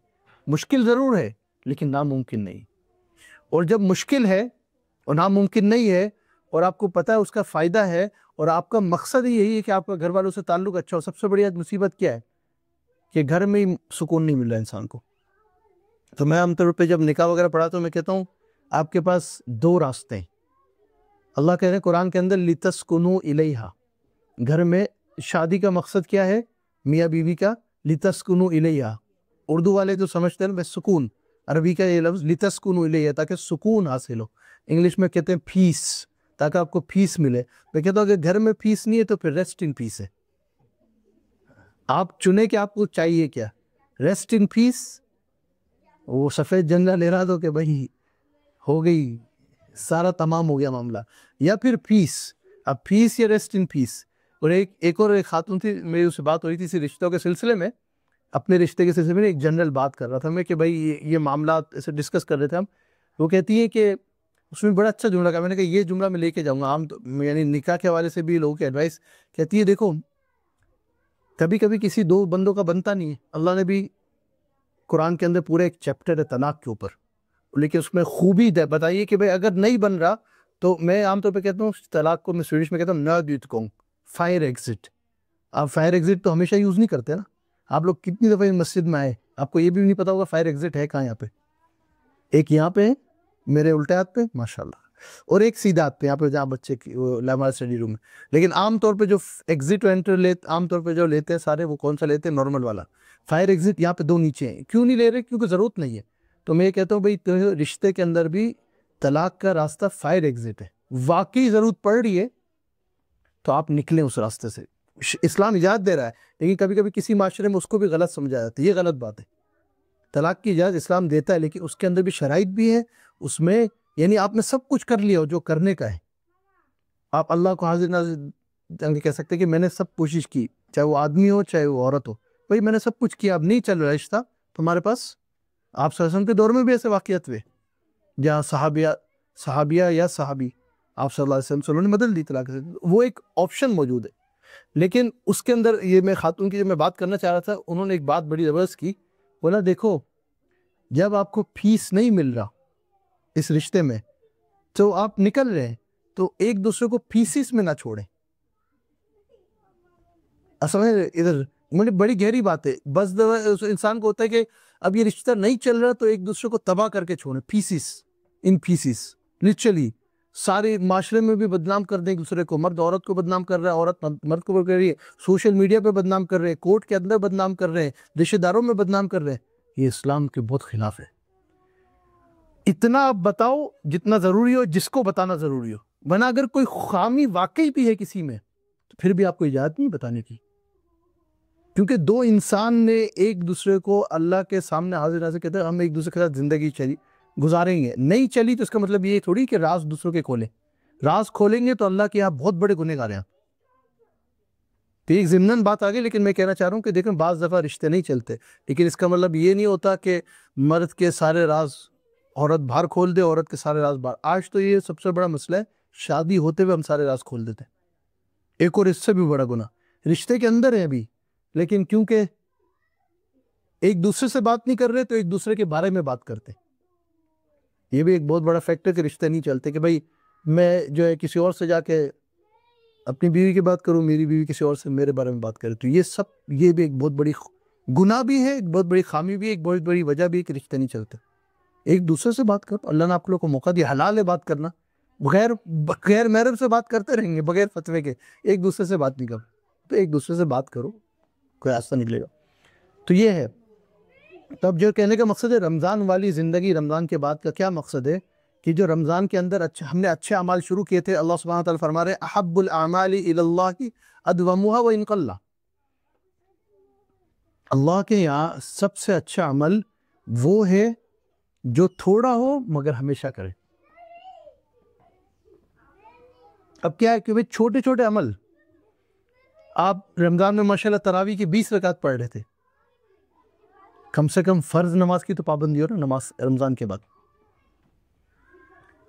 مشکل ضرور ہے لیکن ناممکن نہیں. اور جب مشکل ہے اور ناممکن نہیں ہے اور آپ کو پتہ ہے اس کا فائدہ ہے اور آپ کا مقصد یہی ہے کہ آپ کا گھر والوں سے تعلق اچھا ہو، سب سے بڑی مصیبت کیا ہے کہ گھر میں ہی سکون نہیں مل رہا انسان کو. تو میں عام طور پہ جب نکاح وغیرہ پڑھاتا ہوں میں کہتا ہوں آپ کے پاس دو راستے ہیں. اللہ کہہ رہے ہیں قرآن کے اندر لِتَسْكُنُوا إِلَيْهَا. گھر میں شادی کا مقصد کیا ہے میاں بیوی کا؟ لِتَسْكُنُوا إِلَيْهَا. اردو والے تو سمجھتے ہیں نا بس سکون، عربی کا یہ لفظ لِتَسْكُنُوا إِلَيْهَا تاکہ سکون حاصل ہو. انگلش میں کہتے ہیں پیس، تاکہ آپ کو پیس ملے. میں کہتا ہوں اگر گھر میں پیس نہیں ہے تو پھر ریسٹ ان پیس ہے. آپ چنیں کہ آپ کو چاہیے کیا، ریسٹ ان پیس، وہ سفید جھنڈا لے رہا تو کہ بھائی ہو گئی، سارا تمام ہو گیا معاملہ، یا پھر پیس. اب پیس یا ریسٹ ان پیس. اور ایک خاتون تھی، میری اس سے بات ہو رہی تھی اسی رشتوں کے سلسلے میں، اپنے رشتے کے سلسلے میں ایک جنرل بات کر رہا تھا میں کہ بھائی یہ معاملات ایسے ڈسکس کر رہے تھے ہم. وہ کہتی ہے کہ اس میں بڑا اچھا جملہ کہا، میں نے کہا یہ جملہ میں لے کے جاؤں گا عام یعنی نکاح کے حوالے سے بھی لوگوں کی ایڈوائس. کہتی ہے دیکھو کبھی کبھی کسی دو بندوں کا بنتا نہیں ہے. اللہ نے بھی قرآن کے اندر پورے ایک چیپٹر ہے طلاق کے اوپر، لیکن اس میں خوبی بتائیے کہ بھائی اگر نہیں بن رہا تو میں عام طور پہ کہتا ہوں طلاق کو میں سویڈش میں کہتا ہوں نادیتکونگ، فائر ایگزٹ. آپ فائر ایگزٹ تو ہمیشہ یوز نہیں کرتے نا. آپ لوگ کتنی دفعہ مسجد میں آئے آپ کو یہ بھی نہیں پتا ہوگا فائر ایگزٹ ہے کہاں. یہاں پہ ایک، یہاں پہ میرے الٹے ہاتھ پہ ماشاءاللہ اور ایک سیدھا آتے ہیں یہاں پہ جہاں بچے کی ہمارا اسٹڈی روم میں. لیکن عام طور پہ جو ایگزٹ و انٹر عام طور پہ جو لیتے ہیں سارے، وہ کون سا لیتے ہیں؟ نارمل والا. فائر ایگزٹ یہاں پہ 2 نیچے ہیں. کیوں نہیں لے رہے؟ کیونکہ ضرورت نہیں ہے. تو میں یہ کہتا ہوں بھائی رشتے کے اندر بھی طلاق کا راستہ فائر ایگزٹ ہے. واقعی ضرورت پڑ رہی ہے تو آپ نکلیں اس راستے سے. اسلام اجازت دے رہا ہے، لیکن کبھی کبھی کسی معاشرے میں اس کو بھی غلط سمجھا جاتا ہے. یہ غلط بات ہے. طلاق کی اجازت اسلام دیتا ہے، لیکن اس کے اندر بھی شرائط بھی ہے. اس میں یعنی آپ نے سب کچھ کر لیا ہو جو کرنے کا ہے. آپ اللہ کو حاضر ناظر کہہ سکتے کہ میں نے سب کوشش کی، چاہے وہ آدمی ہو چاہے وہ عورت ہو. بھائی میں نے سب کچھ کیا، اب نہیں چل رہا رشتہ. تو ہمارے پاس آپ صلی اللہ علیہ وسلم کے دور میں بھی ایسے واقعات ہوئے جہاں صحابیہ یا صحابی آپ صلی اللہ علیہ وسلم نے بدل دی طلاق سے. وہ ایک آپشن موجود ہے. لیکن اس کے اندر یہ میں خاتون کی جو میں بات کرنا چاہ رہا تھا، انہوں نے ایک بات بڑی زبردست کی. بولا دیکھو، جب آپ کو فیس نہیں مل رہا اس رشتے میں تو آپ نکل رہے ہیں، تو ایک دوسرے کو فیسز میں نہ چھوڑیں. اصل میں ادھر بڑی گہری بات ہے. بس انسان کو ہوتا ہے کہ اب یہ رشتہ نہیں چل رہا تو ایک دوسرے کو تباہ کر کے چھوڑیں. فیسز لٹرلی سارے معاشرے میں بھی بدنام کر دیں ایک دوسرے کو. مرد عورت کو بدنام کر رہا ہے، عورت مرد کو کر رہی ہے، سوشل میڈیا پہ بدنام کر رہے ہیں، کورٹ کے اندر بدنام کر رہے ہیں، رشتہ داروں میں بدنام کر رہے ہیں. یہ اسلام کے بہت خلاف ہے. اتنا آپ بتاؤ جتنا ضروری ہو، جس کو بتانا ضروری ہو. ورنہ اگر کوئی خامی واقعی بھی ہے کسی میں تو پھر بھی آپ کو اجازت نہیں بتانے کی. کیونکہ 2 انسان نے ایک دوسرے کو اللہ کے سامنے حاضر ناظر کہتے ہیں ہم ایک دوسرے کے ساتھ زندگی گزاریں گے. نہیں چلی تو اس کا مطلب یہ تھوڑی کہ راز دوسروں کے کھولیں. راز کھولیں گے تو اللہ کے یہاں بہت بڑے گنہگار ہیں. تو ایک ضمناً بات آگئی، لیکن میں کہنا چاہ رہا ہوں کہ دیکھیں بعض دفعہ رشتے نہیں چلتے، لیکن اس کا مطلب یہ نہیں ہوتا کہ مرد کے سارے راز عورت باہر کھول دے، عورت کے سارے راز باہر. آج تو یہ سب سے بڑا مسئلہ ہے، شادی ہوتے ہوئے ہم سارے راز کھول دیتے ہیں. ایک اور اس سے بھی بڑا گناہ رشتے کے اندر ہے ابھی، لیکن کیونکہ ایک دوسرے سے بات نہیں کر رہے تو ایک دوسرے کے بارے میں بات کرتے. یہ بھی ایک بہت بڑا فیکٹر کہ رشتے نہیں چلتے، کہ بھئی میں جو ہے کسی اور سے جا کے اپنی بیوی کی بات کروں، میری بیوی کسی اور سے میرے بارے میں بات کرے. تو یہ بھی ایک بہت بڑی گناہ بھی ہے، ایک بہت بڑی خامی بھی ہے، ایک بہت بڑی وجہ بھی ہے کہ رشتے نہیں چلتے. ایک دوسرے سے بات کرو. اللہ نے آپ لوگوں کو موقع دیا، حلال ہے بات کرنا. بغیر محرم سے بات کرتے رہیں گے، بغیر فتوے کے ایک دوسرے سے بات نہیں کرو. تو ایک دوسرے سے بات کرو، کوئی راستہ نکلے گا. تو یہ ہے. تب جو کہنے کا مقصد ہے رمضان والی زندگی، رمضان کے بعد کا کیا مقصد ہے کہ جو رمضان کے اندر ہم نے اچھے اعمال شروع کیے تھے. اللہ سبحانہ وتعالی فرما رہے ہیں احب الاعمال الی اللہ ادومها وان قل. اللہ کے یہاں سب سے اچھا عمل وہ ہے جو تھوڑا ہو مگر ہمیشہ کرے. اب کیا ہے کہ چھوٹے چھوٹے عمل، آپ رمضان میں ماشاءاللہ تراویح کی 20 رکعت پڑھ رہے تھے. کم سے کم فرض نماز کی تو پابندی ہو نا نماز رمضان کے بعد.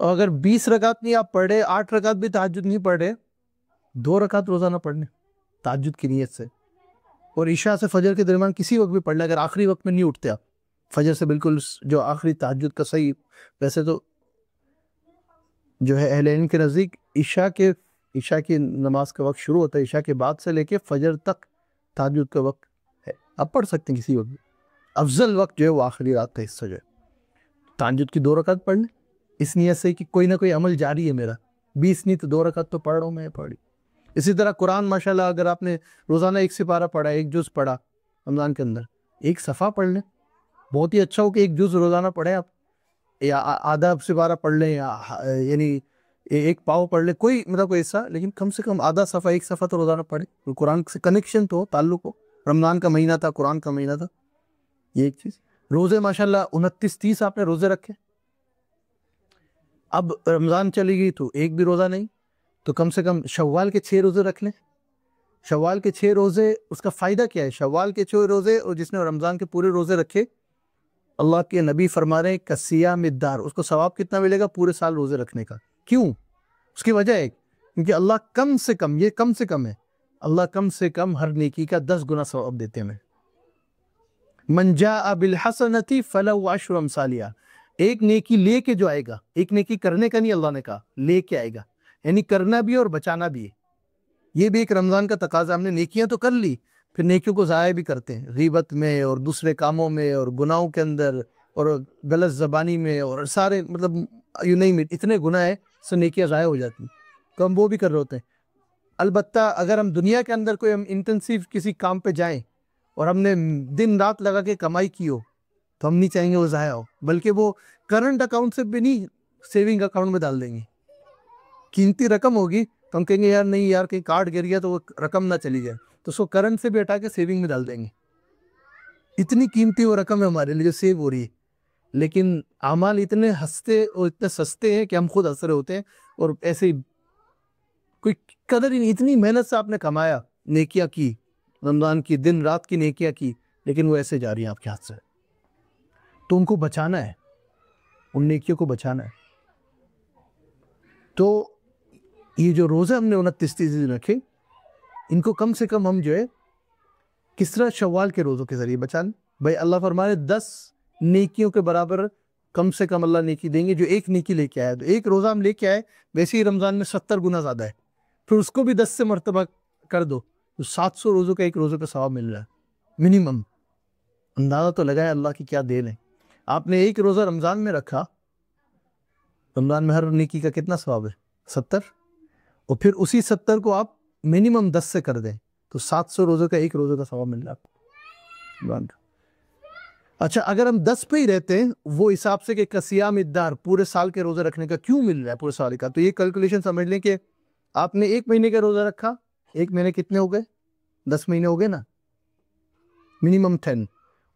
اور اگر 20 رکعت نہیں آپ پڑھ رہے، 8 رکعت بھی تہجد نہیں پڑھ رہے، 2 رکعت روزانہ پڑھنے تہجد کی نیت سے. اور عشاء سے فجر کے درمیان کسی وقت بھی پڑھ لیں. اگر آخری وقت میں نہیں اٹھتے آپ فجر سے، بالکل جو آخری تہجد کا صحیح، ویسے تو جو ہے اہل علم کے نزدیک عشاء کی نماز کا وقت شروع ہوتا ہے عشاء کے بعد سے لے کے فجر تک تہجد کا وقت ہے. آپ پڑھ سکتے ہیں کسی وقت بھی. افضل وقت جو ہے وہ آخری رات کا حصہ جو ہے. تہجد کی 2 رکعت پڑھ لیں اس نیت سے کہ کوئی نہ کوئی عمل جاری ہے میرا. 20 نہیں تو 2 رکعت تو پڑھ رہا ہوں میں، پڑھی. اسی طرح قرآن ماشاءاللہ اگر آپ نے روزانہ 1 سپارہ پڑھا، 1 جز پڑھا رمضان کے اندر، 1 صفحہ پڑھ لیں. بہت ہی اچھا ہو کہ 1 جز روزانہ پڑھیں آپ، یا آدھا سپارہ پڑھ لیں، یا یعنی 1 پاؤ پڑھ لیں، کوئی مطلب کوئی ایسا، لیکن کم سے کم آدھا صفحہ 1 صفحہ تو روزانہ پڑھیں. قرآن سے کنیکشن تو ہو، تعلق ہو. رمضان کا مہینہ تھا، قرآن کا مہینہ تھا. یہ ایک چیز. روزے ماشاءاللہ 29-30 آپ نے روزے رکھے. اب رمضان چلی گئی تو ایک بھی روزہ نہیں، تو کم سے کم شوال کے 6 روزے رکھ لیں. شوال کے 6 روزے، اس کا فائدہ کیا ہے؟ شوال کے 6 روزے اور جس نے رمضان کے پورے روزے رکھے، اللہ کے نبی فرما رہے ہیں کسیام الدہر، اس کو ثواب کتنا ملے گا؟ پورے سال روزے رکھنے کا. کیوں؟ اس کی وجہ ہے کیونکہ اللہ کم سے کم، یہ کم سے کم ہے، اللہ کم سے کم ہر نیکی کا 10 گنا ثواب دیتے ہیں. من جاء بالحسنۃ فلہ عشر امثالها. ایک نیکی لے کے جو آئے گا، ایک نیکی کرنے کا نہیں، اللہ نے کہا لے کے آئے گا، یعنی کرنا بھی اور بچانا بھی ہے. یہ بھی ایک رمضان کا تقاضا. ہم نے نیکیاں تو کر لی، پھر نیکیوں کو ضائع بھی کرتے ہیں، غیبت میں اور دوسرے کاموں میں اور گناہوں کے اندر اور غلط زبانی میں، اور سارے مطلب یو نہیں، اتنے گناہ ہیں، سے نیکیاں ضائع ہو جاتی ہیں، تو ہم وہ بھی کر رہے ہوتے ہیں۔ البتہ اگر ہم دنیا کے اندر کوئی ہم انٹینسیو کسی کام پہ جائیں اور ہم نے دن رات لگا کے کمائی کی ہو، تو ہم نہیں چاہیں گے وہ ضائع ہو، بلکہ وہ کرنٹ اکاؤنٹ سے بھی نہیں، سیونگ اکاؤنٹ میں ڈال دیں گے۔ قیمتی رقم ہوگی تو ہم کہیں گے یار نہیں یار کہیں کارڈ گر گیا تو وہ رقم نہ چلی جائے، تو اس کو کرنٹ سے بھی ہٹا کے سیونگ میں ڈال دیں گے۔ اتنی قیمتی وہ رقم ہے ہمارے لیے جو سیو ہو رہی ہے، لیکن اعمال اتنے ہستے اور اتنے سستے ہیں کہ ہم خود ہنس رہے ہوتے ہیں، اور ایسے ہی کوئی قدر ہی نہیں۔ اتنی محنت سے آپ نے کمایا، نیکیاں کی، رمضان کی دن رات کی نیکیاں کی، لیکن وہ ایسے جا رہی ہیں آپ کے ہاتھ سے۔ تو ان کو بچانا ہے، ان نیکیوں کو بچانا ہے۔ تو یہ جو روزے ہم نے 29 دن رکھے، ان کو کم سے کم ہم جو ہے کس طرح شوال کے روزوں کے ذریعے بچا لیں۔ بھائی اللہ فرمائے 10 نیکیوں کے برابر کم سے کم اللہ نیکی دیں گے جو ایک نیکی لے کے آیا۔ تو ایک روزہ ہم لے کے آئے، ویسے ہی رمضان میں 70 گنا زیادہ ہے، پھر اس کو بھی 10 سے مرتبہ کر دو تو 700 روزوں کا ایک روزے کا ثواب مل رہا ہے منیمم۔ اندازہ تو لگائے اللہ کی کیا دین ہے۔ آپ نے ایک روزہ رمضان میں رکھا، رمضان میں ہر نیکی کا کتنا ثواب ہے؟ 70، اور پھر اسی 70 کو آپ منیمم 10 سے کر دیں تو 700 روزوں کا ایک روزے کا ثواب مل رہا ہے۔ اچھا اگر ہم 10 پہ ہی رہتے ہیں، وہ حساب سے کہ کسیام الدار، پورے سال کے روزے رکھنے کا کیوں مل رہا ہے پورے سال کا، تو یہ کیلکولیشن سمجھ لیں کہ آپ نے ایک مہینے کا روزہ رکھا، ایک مہینے کتنے ہو گئے؟ 10 مہینے ہو گئے نا، منیمم 10،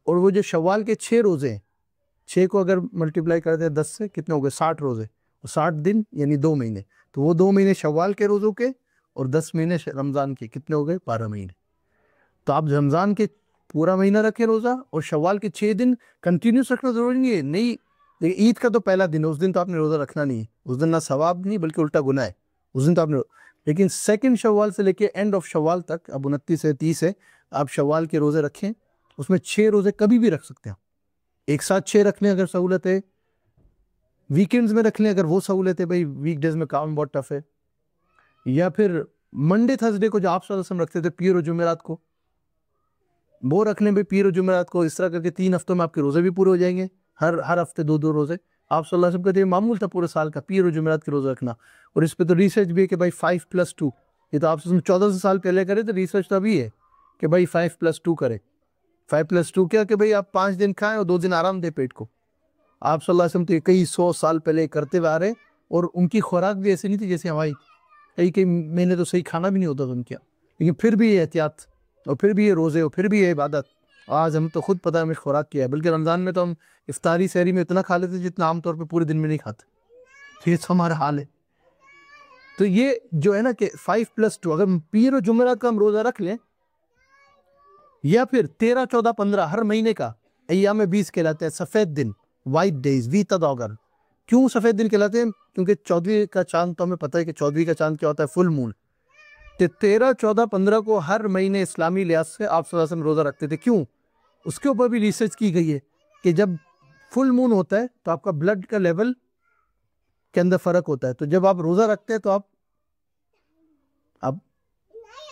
اور وہ جو شوال کے 6 روزے ہیں، 6 کو اگر ملٹیپلائی کر دیں 10 سے کتنے ہو گئے؟ 60 روزے، 60 دن یعنی 2 مہینے، تو وہ 2 مہینے شوال کے روزوں کے اور 10 مہینے رمضان کے، کتنے ہو گئے؟ 12 مہینے۔ تو آپ رمضان کے پورا مہینہ رکھیں روزہ، اور شوال کے 6 دن کنٹینیوس رکھنا ضروری نہیں ہے، نہیں لیکن عید کا تو پہلا دن ہے، اس دن تو آپ نے روزہ رکھنا نہیں ہے، اس دن نہ ثواب نہیں بلکہ الٹا گناہ ہے اس دن تو آپ نے، لیکن سیکنڈ شوال سے لے کے اینڈ آف شوال تک، اب 29 سے 30 ہے، آپ شوال کے روزے رکھیں، اس میں 6 روزے کبھی بھی رکھ سکتے ہیں، ایک ساتھ 6 رکھ لیں اگر سہولت ہے، ویکینڈز میں رکھ لیں اگر وہ سہولت ہے، بھائی ویک ڈیز میں کام بہت ٹف ہے، یا پھر منڈے تھرسڈے کو جو آپ صلی اللہ علیہ وسلم رکھتے تھے، پیر و جمعرات کو وہ رکھ لیں، بھائی پیر و جمعرات کو، اس طرح کر کے 3 ہفتوں میں آپ کے روزے بھی پورے ہو جائیں گے، ہر ہفتے 2 روزے۔ آپ صلی اللہ علیہ وسلم کا تو یہ معمول تھا پورے سال کا، پیر و جمعرات کے روزے رکھنا، اور اس پہ تو ریسرچ بھی ہے کہ بھائی 5+2، یہ تو آپ 14 سال پہلے کرے تو ریسرچ تو ابھی ہے کہ بھائی 5+2 کرے۔ 5+2 کیا کہ بھائی آپ 5 دن کھائیں اور 2 دن آرام دیں پیٹ کو۔ آپ صلی اللہ علیہ وسلم تو یہ کئی 100 سال پہلے کرتے ہوئے آ رہے، اور ان کی خوراک بھی ایسی نہیں تھی جیسے ہماری، کئی مہینے تو صحیح کھانا بھی نہیں ہوتا تھا ان کے، لیکن پھر بھی یہ احتیاط، اور پھر بھی یہ روزے، اور پھر بھی یہ عبادت۔ آج ہم تو خود پتہ ہے ہمیں خوراک کیا ہے، بلکہ رمضان میں تو ہم افطاری سحری میں اتنا کھا لیتے جتنا عام طور پہ پورے دن میں نہیں کھاتے، تو یہ تو ہمارا حال ہے۔ تو یہ جو ہے نا کہ 5+2، اگر پیر و جمعرات کا ہم روزہ رکھ لیں، یا پھر 13 14 15 ہر مہینے کا، ایام 20 کہلاتے ہیں، سفید دن، وائٹ ڈیز، ویتداگر۔ کیوں سفید دن کہلاتے ہیں؟ کیونکہ 14ویں کا چاند تو ہمیں پتہ ہے کہ 14ویں کا چاند کیا ہوتا ہے؟ فل مون۔ 13 14 15 کو ہر مہینے اسلامی لحاظ سے آپ صلی اللہ علیہ وسلم روزہ رکھتے تھے۔ کیوں؟ اس کے اوپر بھی ریسرچ کی گئی ہے کہ جب فل مون ہوتا ہے تو آپ کا بلڈ کا لیول کے اندر فرق ہوتا ہے، تو جب آپ روزہ رکھتے ہیں تو آپ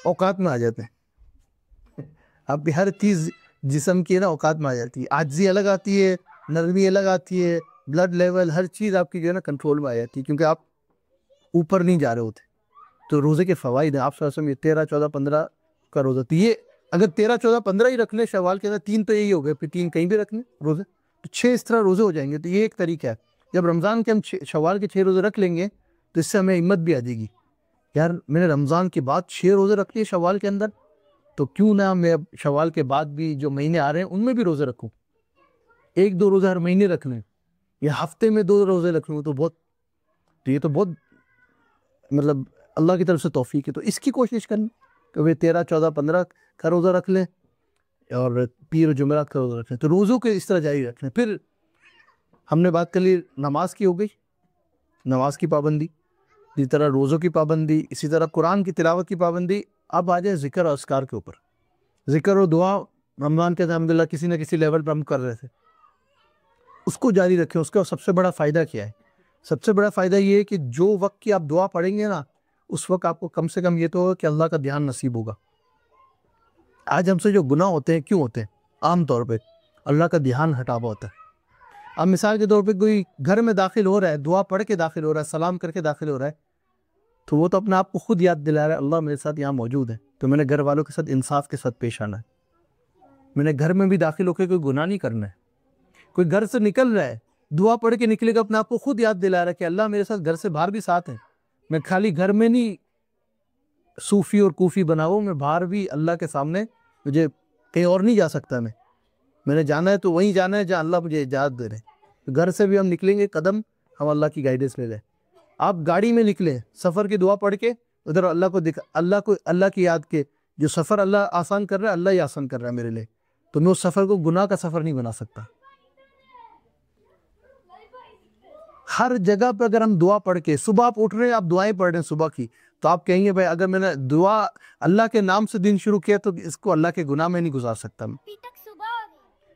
اوقات میں آ جاتے ہیں، آپ کی ہر چیز جسم کی ہے نا اوقات میں آ جاتی ہے، عاجزی الگ آتی ہے، نرمی الگ آتی ہے، بلڈ لیول ہر چیز آپ کی جو ہے نا کنٹرول میں آ جاتی ہے، کیونکہ آپ اوپر نہیں جا رہے ہوتے۔ تو روزے کے فوائد ہیں، آپ صلی اللہ علیہ وسلم یہ 13 14 15 کا روزہ، تو یہ اگر 13 14 15 ہی رکھ لیں شوال کے اندر، 3 تو یہی ہو گئے، پھر 3 کہیں بھی رکھ لیں روزے، تو 6 اس طرح روزے ہو جائیں گے۔ تو یہ ایک طریقہ ہے، جب رمضان کے ہم شوال کے 6 روزے رکھ لیں گے تو اس سے ہمیں ہمت بھی آ جائے گی، یار میں نے رمضان کے بعد 6 روزے رکھ لیے شوال کے اندر، تو کیوں نہ میں اب شوال کے بعد بھی جو مہینے آ رہے ہیں ان میں بھی روزے رکھوں، 1 2 روزے ہر مہینے رکھ لیں، یا ہفتے میں 2 روزے رکھ لوں، تو یہ تو بہت مطلب اللہ کی طرف سے توفیق ہے۔ تو اس کی کوشش کریں کہ وہ 13 14 15 کا روزہ رکھ لیں، اور پیر و جمعرات کا روزہ رکھ لیں، تو روزوں کے اس طرح جاری رکھ لیں۔ پھر ہم نے بات کر لی نماز کی، ہو گئی نماز کی پابندی، اسی طرح روزوں کی پابندی، اسی طرح قرآن کی تلاوت کی پابندی۔ اب آ جائے ذکر اور اذکار کے اوپر۔ ذکر و دعا رمضان کے الحمدللہ کسی نہ کسی لیول پر ہم کر رہے تھے، اس کو جاری رکھیں۔ اس کا سب سے بڑا فائدہ کیا ہے؟ سب سے بڑا فائدہ یہ ہے کہ جو وقت کی آپ دعا پڑھیں گے نا، اس وقت آپ کو کم سے کم یہ تو ہوگا کہ اللہ کا دھیان نصیب ہوگا۔ آج ہم سے جو گناہ ہوتے ہیں کیوں ہوتے ہیں؟ عام طور پہ اللہ کا دھیان ہٹا ہوا ہوتا ہے۔ اب مثال کے طور پہ کوئی گھر میں داخل ہو رہا ہے، دعا پڑھ کے داخل ہو رہا ہے، سلام کر کے داخل ہو رہا ہے، تو وہ تو اپنے آپ کو خود یاد دلا رہا ہے اللہ میرے ساتھ یہاں موجود ہے، تو میں نے گھر والوں کے ساتھ انصاف کے ساتھ پیش آنا ہے، میں نے گھر میں بھی داخل ہو کے کوئی گناہ نہیں کرنا ہے۔ کوئی گھر سے نکل رہا ہے، دعا پڑھ کے نکلے گا، اپنے آپ کو خود یاد دلا رہا ہے کہ اللہ میرے ساتھ گھر سے باہر بھی ساتھ ہے، میں خالی گھر میں نہیں صوفی اور کوفی بناؤں، میں باہر بھی اللہ کے سامنے، مجھے کہیں اور نہیں جا سکتا، میں نے جانا ہے تو وہیں جانا ہے جہاں اللہ مجھے اجازت دے رہے۔ گھر سے بھی ہم نکلیں گے قدم ہم اللہ کی گائیڈنس لے لیں۔ آپ گاڑی میں نکلیں، سفر کی دعا پڑھ کے ادھر اللہ کی یاد کے، جو سفر اللہ آسان کر رہا ہے اللہ ہی آسان کر رہا ہے میرے لیے، تو میں اس سفر کو گناہ کا سفر نہیں بنا سکتا۔ ہر جگہ پہ اگر ہم دعا پڑھ کے، صبح آپ اٹھ رہے ہیں، آپ دعائیں پڑھ رہے ہیں صبح کی، تو آپ کہیں گے بھائی اگر میں نے دعا اللہ کے نام سے دن شروع کیا تو اس کو اللہ کے گناہ میں نہیں گزار سکتا میں۔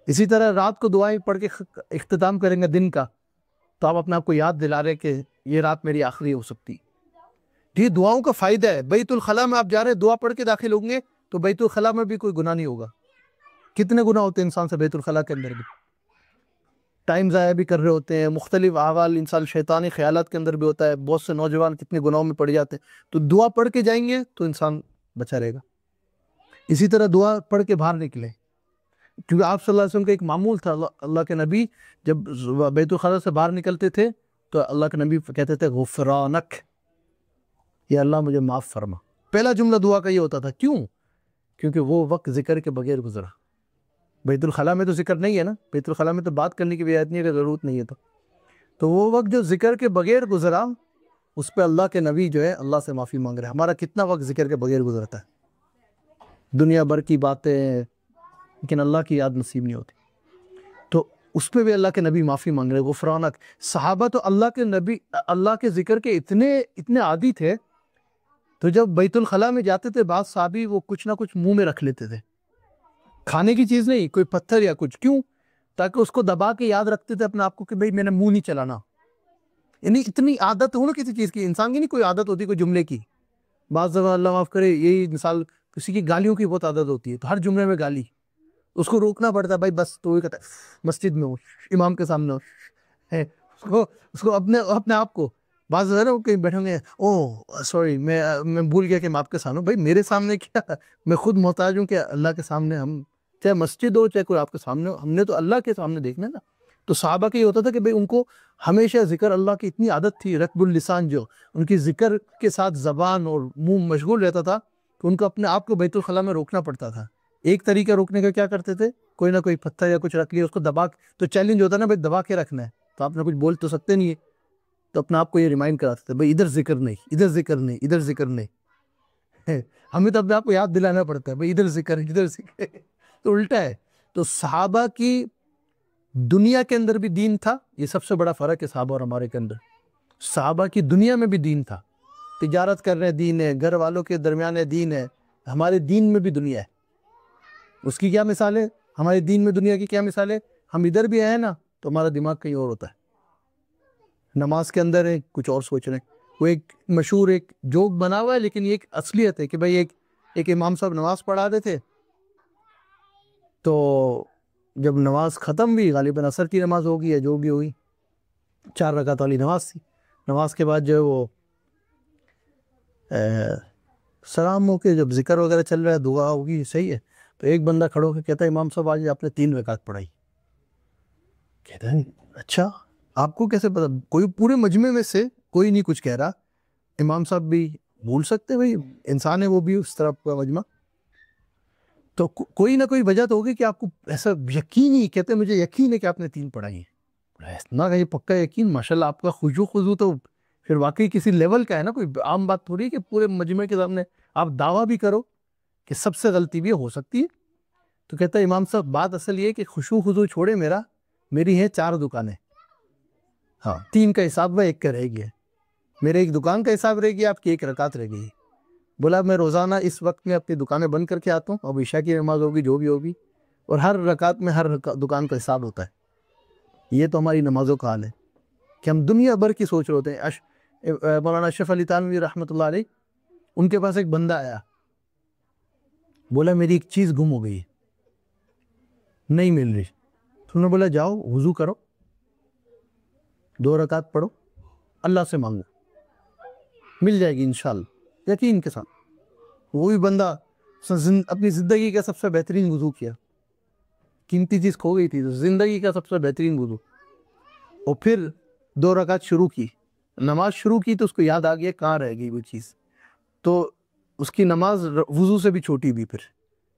اسی طرح رات کو دعائیں پڑھ کے اختتام کریں گے دن کا، تو آپ اپنے آپ کو یاد دلا رہے کہ یہ رات میری آخری ہو سکتی۔ یہ دعاؤں کا فائدہ ہے۔ بیت الخلاء میں آپ جا رہے ہیں، دعا پڑھ کے داخل ہوں گے تو بیت الخلاء میں بھی کوئی گناہ نہیں ہوگا۔ کتنے گناہ ہوتے ہیں انسان سے بیت الخلاء کے اندر بھی، ٹائم ضائع بھی کر رہے ہوتے ہیں، مختلف احوال انسان شیطانی خیالات کے اندر بھی ہوتا ہے، بہت سے نوجوان کتنے گناہوں میں پڑ جاتے ہیں، تو دعا پڑھ کے جائیں گے تو انسان بچا رہے گا۔ اسی طرح دعا پڑھ کے باہر نکلیں، کیونکہ آپ صلی اللہ علیہ وسلم کا ایک معمول تھا، اللہ کے نبی جب بیت الخلاء سے باہر نکلتے تھے تو اللہ کے نبی کہتے تھے غفرانک، یا اللہ مجھے معاف فرما۔ پہلا جملہ دعا کا یہ ہوتا تھا، کیوں؟ کیونکہ وہ وقت ذکر کے بغیر گزرا۔ بیت الخلاء میں تو ذکر نہیں ہے نا، بیت الخلاء میں تو بات کرنے کی بھی اتنی ضرورت نہیں ہے، تو وہ وقت جو ذکر کے بغیر گزرا اس پہ اللہ کے نبی جو ہے اللہ سے معافی مانگ رہے ہیں۔ ہمارا کتنا وقت ذکر کے بغیر گزرتا ہے، دنیا بھر کی باتیں، لیکن اللہ کی یاد نصیب نہیں ہوتی، تو اس پہ بھی اللہ کے نبی معافی مانگ رہے ہیں، غفرانک۔ صحابہ تو اللہ کے نبی اللہ کے ذکر کے اتنے عادی تھے، تو جب بیت الخلاء میں جاتے تھے بعض صحابی وہ کچھ نہ کچھ منہ میں رکھ لیتے تھے، کھانے کی چیز نہیں، کوئی پتھر یا کچھ، کیوں؟ تاکہ اس کو دبا کے یاد رکھتے تھے اپنے آپ کو کہ بھئی میں نے منہ نہیں چلانا۔ یعنی اتنی عادت ہو نا کسی چیز کی، انسان کی نہیں کوئی عادت ہوتی کوئی جملے کی، بعض دفعہ اللہ معاف کرے یہی مثال کسی کی گالیوں کی بہت عادت ہوتی ہے، تو ہر جملے میں گالی، اس کو روکنا پڑتا ہے بھائی بس، تو وہ کہتا ہے مسجد میں ہو، امام کے سامنے ہو، اس کو اپنے آپ کو بعض دفعہ نا کہیں بیٹھیں گے، اوہ سوری میں بھول گیا کہ میں آپ کے سامنے ہوں۔ بھائی میرے سامنے کیا، میں خود محتاج ہوں کہ اللہ کے سامنے، ہم چاہے مسجد ہو چاہے کوئی آپ کے سامنے ہو، ہم نے تو اللہ کے سامنے دیکھنا ہے نا۔ تو صحابہ کا یہ ہوتا تھا کہ بھئی ان کو ہمیشہ ذکر اللہ کی اتنی عادت تھی، رکب اللسان، جو ان کی ذکر کے ساتھ زبان اور منہ مشغول رہتا تھا کہ ان کو اپنے آپ کو بیت الخلاء میں روکنا پڑتا تھا۔ ایک طریقہ روکنے کا کیا کرتے تھے، کوئی نہ کوئی پتھر یا کچھ رکھ لیا، اس کو دبا، تو چیلنج ہوتا ہے نا بھئی دبا کے رکھنا ہے، تو آپ نے کچھ بول تو سکتے نہیں ہے، تو اپنے آپ کو یہ ریمائنڈ کراتے تھے بھئی ادھر ذکر نہیں، ادھر ذکر نہیں، ادھر ذکر نہیں۔ ہمیں تو اپنے آپ کو یاد دلانا پڑتا ہے بھئی ادھر ذکر، ادھر ذکر، تو الٹا ہے۔ تو صحابہ کی دنیا کے اندر بھی دین تھا، یہ سب سے بڑا فرق ہے صحابہ اور ہمارے کے اندر۔ صحابہ کی دنیا میں بھی دین تھا، تجارت کر رہے ہیں دین ہے، گھر والوں کے درمیان ہے دین ہے، ہمارے دین میں بھی دنیا ہے۔ اس کی کیا مثال ہے؟ ہمارے دین میں دنیا کی کیا مثال ہے؟ ہم ادھر بھی آئے نا تو ہمارا دماغ کہیں اور ہوتا ہے، نماز کے اندر ہے کچھ اور سوچ رہے ہیں۔ وہ ایک مشہور ایک جوک بنا ہوا ہے، لیکن یہ ایک اصلیت ہے کہ بھئی ایک امام صاحب نماز پڑھا رہے تھے، تو جب نماز ختم ہوئی، غالباً عصر کی نماز ہوگی یا جو بھی ہوئی، 4 رکعت والی نماز تھی، نماز کے بعد جو ہے وہ سلام ہو کے جب ذکر وغیرہ چل رہا ہے، دعا ہوگی، صحیح ہے، تو ایک بندہ کھڑا ہو کے کہتا ہے امام صاحب آج آپ نے 3 رکعت پڑھائی۔ کہتا ہے اچھا آپ کو کیسے پتا؟ کوئی پورے مجمع میں سے کوئی نہیں کچھ کہہ رہا، امام صاحب بھی بھول سکتے، بھئی انسان ہے وہ بھی اس طرح کا مجمع، تو کوئی نہ کوئی وجہ تو ہوگی کہ آپ کو ایسا یقین ہی، کہتے ہیں مجھے یقین ہے کہ آپ نے 3 پڑھائی ہیں، اتنا کہ یہ پکا یقین، ماشاءاللہ آپ کا خشوع خضوع تو پھر واقعی کسی لیول کا ہے نا، کوئی عام بات تھوڑی ہے کہ پورے مجمع کے سامنے آپ دعویٰ بھی کرو کہ سب سے غلطی بھی ہو سکتی ہے۔ تو کہتا ہے امام صاحب بات اصل یہ ہے کہ خشوع خضوع چھوڑے، میری ہیں 4 دکانیں، ہاں 3 کا حساب وہ 1 کا رہ گیا، میرے ایک دکان کا حساب رہ گیا، آپ کی 1 رکعت رہ گئی۔ بولا میں روزانہ اس وقت میں اپنی دکانیں بند کر کے آتا ہوں، اب عشاء کی نماز ہوگی جو بھی ہوگی، اور ہر رکعت میں ہر دکان کا حساب ہوتا ہے۔ یہ تو ہماری نمازوں کا حال ہے کہ ہم دنیا بھر کی سوچ رہے ہوتے ہیں۔ مولانا اشرف علی تھانوی رحمۃ اللہ علیہ، ان کے پاس ایک بندہ آیا، بولا میری ایک چیز گم ہو گئی، نہیں مل رہی۔ تو انہوں نے بولا جاؤ وضو کرو، 2 رکعت پڑھو، اللہ سے مانگو، مل جائے گی انشاءاللہ، یقین کے ساتھ۔ وہ بھی بندہ اپنی زندگی کا سب سے بہترین وضو کیا، قیمتی چیز کھو گئی تھی، زندگی کا سب سے بہترین وضو، اور پھر 2 رکعت شروع کی، نماز شروع کی تو اس کو یاد آ گیا کہاں رہ گئی وہ چیز، تو اس کی نماز وضو سے بھی چھوٹی بھی پھر،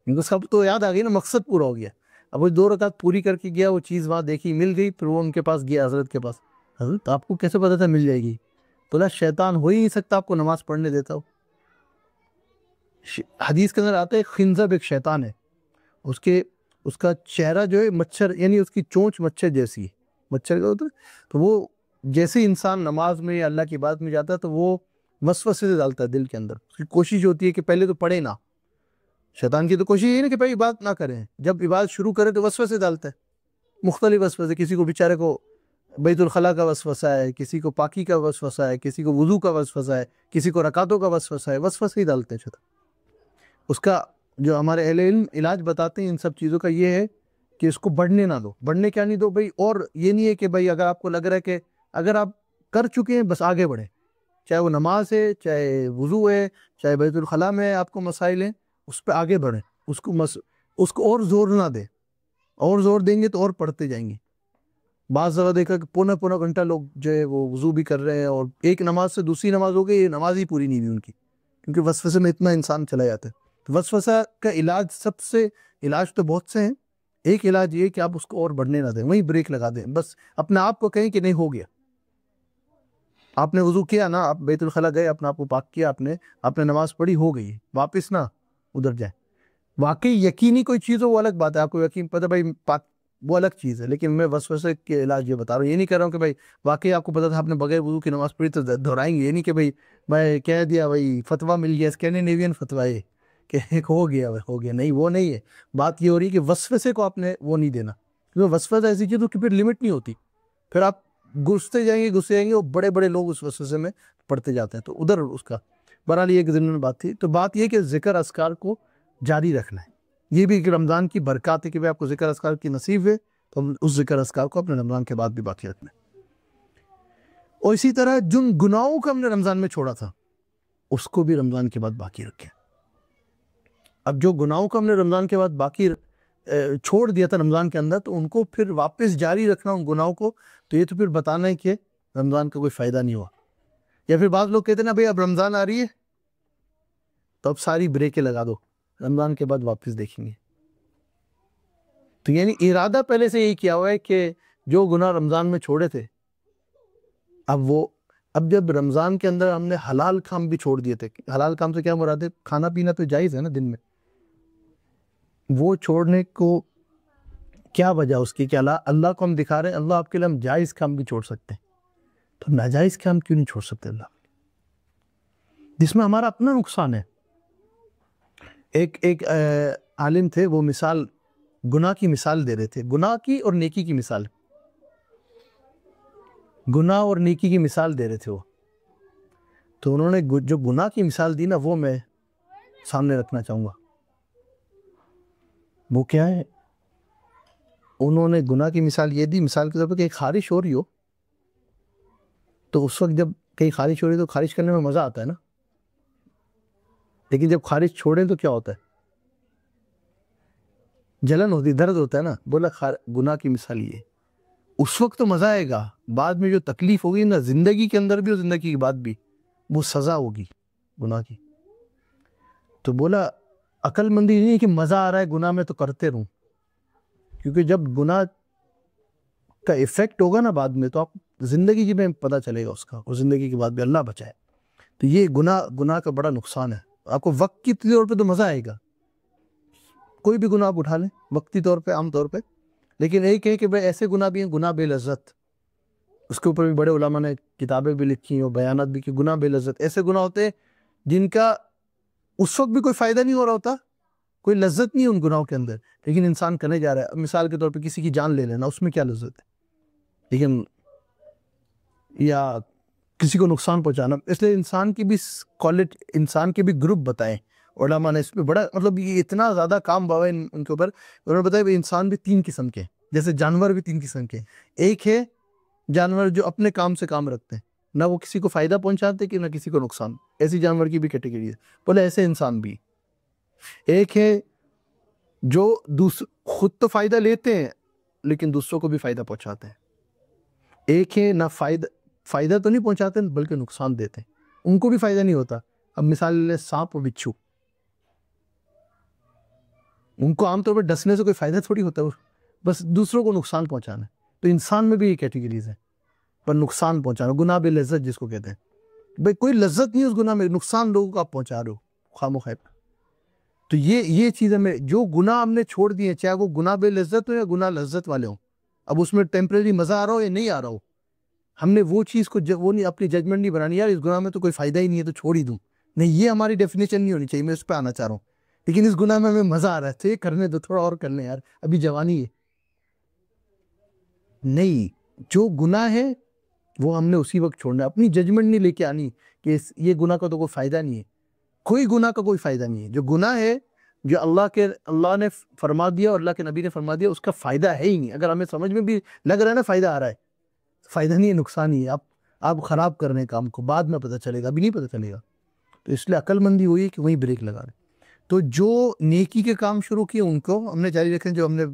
کیونکہ سب تو یاد آ گئی نا، مقصد پورا ہو گیا۔ اب وہ 2 رکعت پوری کر کے گیا، وہ چیز وہاں دیکھی، مل گئی، پھر وہ ان کے پاس گیا، حضرت کے پاس، حضرت آپ کو کیسے پتا تھا مل جائے گی؟ بولا شیطان ہو ہی نہیں سکتا آپ کو نماز پڑھنے دیتا ہو۔ حدیث کے اندر آتا ہے خنزب ایک شیطان ہے، اس کا چہرہ جو ہے مچھر، یعنی اس کی چونچ مچھر جیسی ہے، مچھر کا ہوتا ہے، تو وہ جیسے انسان نماز میں یا اللہ کی بات میں جاتا ہے تو وہ وسوسے سے ڈالتا ہے دل کے اندر، اس کی کوشش ہوتی ہے کہ پہلے تو پڑھے نہ، شیطان کی تو کوشش یہ نا کہ پہلے عبادت نہ کریں، جب عبادت شروع کرے تو وسوسے ڈالتا ہے، مختلف وسوسے، کسی کو بیچارے کو بیت الخلاء کا وسوسہ ہے، کسی کو پاکی کا وسوسہ ہے، کسی کو وضو کا وسوسہ ہے، کسی کو رکعتوں کا وسوسہ ہے، وسوسے ہی ڈالتے ہیں شیطان۔ اس کا جو ہمارے اہل علم علاج بتاتے ہیں ان سب چیزوں کا یہ ہے کہ اس کو بڑھنے نہ دو، بڑھنے کیا نہیں دو بھائی، اور یہ نہیں ہے کہ بھائی اگر آپ کو لگ رہا ہے کہ اگر آپ کر چکے ہیں بس آگے بڑھیں، چاہے وہ نماز ہے، چاہے وضو ہے، چاہے بیت الخلاء میں آپ کو مسائل ہیں، اس پہ آگے بڑھیں، اس کو اور زور نہ دیں، اور زور دیں گے تو اور پڑھتے جائیں گے۔ بعض جگہ دیکھا کہ پونا گھنٹہ لوگ جو ہے وہ وضو بھی کر رہے ہیں اور ایک نماز سے دوسری نماز ہو گئی، یہ نماز ہی پوری نہیں ہوئی ان کی، کیونکہ وسوسے میں اتنا انسان چلا جاتا ہے۔ تو وسوسہ کا علاج، سب سے علاج تو بہت سے ہیں، ایک علاج یہ کہ آپ اس کو اور بڑھنے نہ دیں، وہیں بریک لگا دیں، بس اپنے آپ کو کہیں کہ نہیں ہو گیا، آپ نے وضو کیا نا، آپ بیت الخلاء گئے، اپنے آپ کو پاک کیا، آپ نے نماز پڑھی، ہو گئی، واپس نہ ادھر جائیں۔ واقعی یقینی کوئی چیز ہو وہ الگ بات ہے، آپ کو یقین پتہ بھائی پاک، وہ الگ چیز ہے، لیکن میں وسوسے کے علاج یہ بتا رہا ہوں، یہ نہیں کہہ رہا ہوں کہ بھائی واقعی آپ کو پتہ تھا آپ نے بغیر وضو کی نماز پڑھی تو دہرائیں گے، یہ نہیں کہ بھائی میں کہہ دیا بھائی فتویٰ مل گیا، اسکینڈینیوین فتویٰ ہے کہ ہو گیا، نہیں، وہ نہیں ہے، بات یہ ہو رہی ہے کہ وسوسے کو آپ نے وہ نہیں دینا، کیونکہ وسوسہ ایسی چیز کہ پھر لمٹ نہیں ہوتی، پھر آپ گھستے جائیں گے اور بڑے بڑے لوگ اس وسوسے میں پڑتے جاتے ہیں، تو ادھر اس کا بہرحال یہ ایک ضمن بات تھی۔ تو بات یہ کہ ذکر اذکار کو جاری رکھنا ہے، یہ بھی ایک رمضان کی برکات ہے کہ آپ کو ذکر اذکار کی نصیب ہے، تو اس ذکر اذکار کو اپنے رمضان کے بعد بھی باقی رکھنا ہے۔ اور اسی طرح جن گناہوں کو ہم نے رمضان میں چھوڑا تھا اس کو بھی رمضان کے بعد باقی رکھیں۔ اب جو گناہوں کو ہم نے رمضان کے بعد باقی چھوڑ دیا تھا رمضان کے اندر، تو ان کو پھر واپس جاری رکھنا ان گناہوں کو، تو یہ تو پھر بتانا ہے کہ رمضان کا کوئی فائدہ نہیں ہوا۔ یا پھر بعض لوگ کہتے ہیں نا بھئی اب رمضان آ رہی ہے تو اب ساری بریکیں لگا دو، رمضان کے بعد واپس دیکھیں گے۔ تو یعنی ارادہ پہلے سے یہی کیا ہوا ہے کہ جو گناہ رمضان میں چھوڑے تھے اب جب رمضان کے اندر ہم نے حلال کام بھی چھوڑ دیے تھے، حلال کام سے کیا مراد ہے؟ کھانا پینا تو جائز ہے نا دن میں، وہ چھوڑنے کو کیا وجہ اس کی کہ اللہ کو ہم دکھا رہے ہیں اللہ آپ کے لیے ہم جائز کام بھی چھوڑ سکتے ہیں، تو ناجائز کام کیوں نہیں چھوڑ سکتے اللہ، جس میں ہمارا اپنا نقصان ہے۔ ایک عالم تھے، وہ گناہ کی مثال دے رہے تھے، گناہ کی اور نیکی کی مثال، گناہ اور نیکی کی مثال دے رہے تھے وہ، تو انہوں نے جو گناہ کی مثال دی نا وہ میں سامنے رکھنا چاہوں گا۔ وہ کیا ہے؟ انہوں نے گناہ کی مثال یہ دی، مثال کے طور پر کہ خارش ہو رہی ہو تو اس وقت جب کہیں خارش ہو رہی تو خارش کرنے میں مزہ آتا ہے نا، لیکن جب خارش چھوڑیں تو کیا ہوتا ہے؟ جلن ہوتی، درد ہوتا ہے نا۔ بولا گناہ کی مثال یہ، اس وقت تو مزہ آئے گا، بعد میں جو تکلیف ہوگی نا زندگی کے اندر بھی اور زندگی کے بعد بھی، وہ سزا ہوگی گناہ کی۔ تو بولا عقل مندی نہیں ہے کہ مزہ آ رہا ہے گناہ میں تو کرتے رہوں، کیونکہ جب گناہ کا ایفیکٹ ہوگا نا بعد میں تو آپ زندگی میں پتہ چلے گا اس کا، اور زندگی کے بعد بھی اللہ بچائے۔ تو یہ گناہ کا بڑا نقصان ہے۔ آپ کو وقت کی طور پہ تو مزہ آئے گا، کوئی بھی گناہ آپ اٹھا لیں وقتی طور پہ، عام طور پہ، لیکن ایک ہے کہ بھئی ایسے گناہ بھی ہیں گناہ بے لذت، اس کے اوپر بھی بڑے علماء نے کتابیں بھی لکھی ہیں اور بیانات بھی کہ گناہ بے لذت، ایسے گناہ ہوتے ہیں جن کا اس وقت بھی کوئی فائدہ نہیں ہو رہا ہوتا، کوئی لذت نہیں ہے ان گناہوں کے اندر، لیکن انسان کرنے جا رہا ہے۔ مثال کے طور پہ کسی کی جان لے لینا، اس میں کیا لذت ہے؟ لیکن یا کسی کو نقصان پہنچانا، اس لیے انسان کے بھی گروپ بتائیں علماء نے، اس پہ بڑا مطلب یہ اتنا زیادہ کام باوا ان کے اوپر، انہوں نے بتایا انسان بھی 3 قسم کے ہیں، جیسے جانور بھی 3 قسم کے ہیں۔ ایک ہے جانور جو اپنے کام سے کام رکھتے ہیں، نہ وہ کسی کو فائدہ پہنچاتے کہ نہ کسی کو نقصان، ایسی جانور کی بھی کیٹیگری ہے۔ بولے ایسے انسان بھی، ایک ہے جو خود تو فائدہ لیتے ہیں لیکن دوسروں کو بھی فائدہ پہنچاتے ہیں، ایک ہے نہ فائدہ تو نہیں پہنچاتے بلکہ نقصان دیتے ہیں، ان کو بھی فائدہ نہیں ہوتا۔ اب مثال لے سانپ و بچھو، ان کو عام طور پر ڈسنے سے کوئی فائدہ تھوڑی ہوتا ہے، بس دوسروں کو نقصان پہنچانا ہے۔ تو انسان میں بھی یہ کیٹیگریز ہیں، پر نقصان پہنچانا، گناہ بے لذت جس کو کہتے ہیں، بھئی کوئی لذت نہیں اس گناہ میں، نقصان لوگوں کو آپ پہنچا رہے ہو خام و خیب۔ تو یہ چیز ہمیں، جو گناہ ہم نے چھوڑ دیے، چاہے وہ گناہ بے لذت ہو یا گناہ لذت والے ہوں، اب اس میں ٹیمپریری مزہ آ رہا ہو یا نہیں آ رہا ہو، ہم نے وہ چیز کو وہ نہیں، اپنی ججمنٹ نہیں بنانی یار اس گناہ میں تو کوئی فائدہ ہی نہیں ہے تو چھوڑ ہی دوں، نہیں، یہ ہماری ڈیفینیشن نہیں ہونی چاہیے۔ میں اس پہ آنا چاہ رہا ہوں، لیکن اس گناہ میں ہمیں مزہ آ رہا ہے تو یہ کرنے دو، تھوڑا اور کر لیں یار، ابھی جوانی ہے۔ نہیں، جو گناہ ہے وہ ہم نے اسی وقت چھوڑنا ہے، اپنی ججمنٹ نہیں لے کے آنی کہ یہ گناہ کا تو کوئی فائدہ نہیں ہے، کوئی گناہ کا کوئی فائدہ نہیں ہے۔ جو گناہ ہے، جو اللہ نے فرما دیا اور اللہ کے نبی نے فرما دیا، اس کا فائدہ ہے ہی نہیں۔ اگر ہمیں سمجھ میں بھی لگ رہا ہے نا فائدہ آ رہا ہے، فائدہ نہیں ہے، نقصان ہی ہے، آپ خراب کر رہے ہیں کام کو، بعد میں پتہ چلے گا، ابھی نہیں پتہ چلے گا۔ تو اس لیے عقل مندی ہوئی کہ وہیں بریک لگا رہے۔ تو جو نیکی کے کام شروع کیے ان کو ہم نے جاری رکھیں، جو ہم نے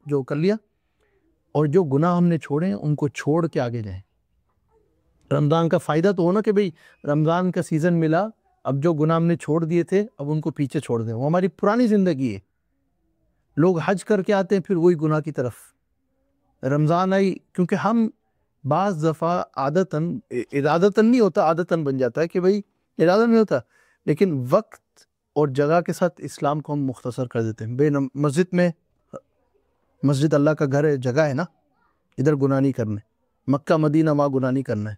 جو کر لیا، اور جو گناہ ہم نے چھوڑے ہیں ان کو چھوڑ کے آگے جائیں۔ رمضان کا فائدہ تو ہونا کہ بھئی رمضان کا سیزن ملا، اب جو گناہ ہم نے چھوڑ دیے تھے اب ان کو پیچھے چھوڑ دیں، وہ ہماری پرانی زندگی ہے۔ لوگ حج کر کے آتے ہیں پھر وہی گناہ کی طرف۔ رمضان آئی، کیونکہ ہم بعض دفعہ ارادتاً نہیں ہوتا، عادتاً بن جاتا ہے کہ بھئی ارادہ نہیں ہوتا، لیکن وقت اور جگہ کے ساتھ اسلام کو ہم مختصر کر دیتے ہیں۔ مسجد اللہ کا گھر ہے، جگہ ہے نا، ادھر گناہ نہیں کرنے، مکہ مدینہ وہاں گناہ نہیں کرنا ہے،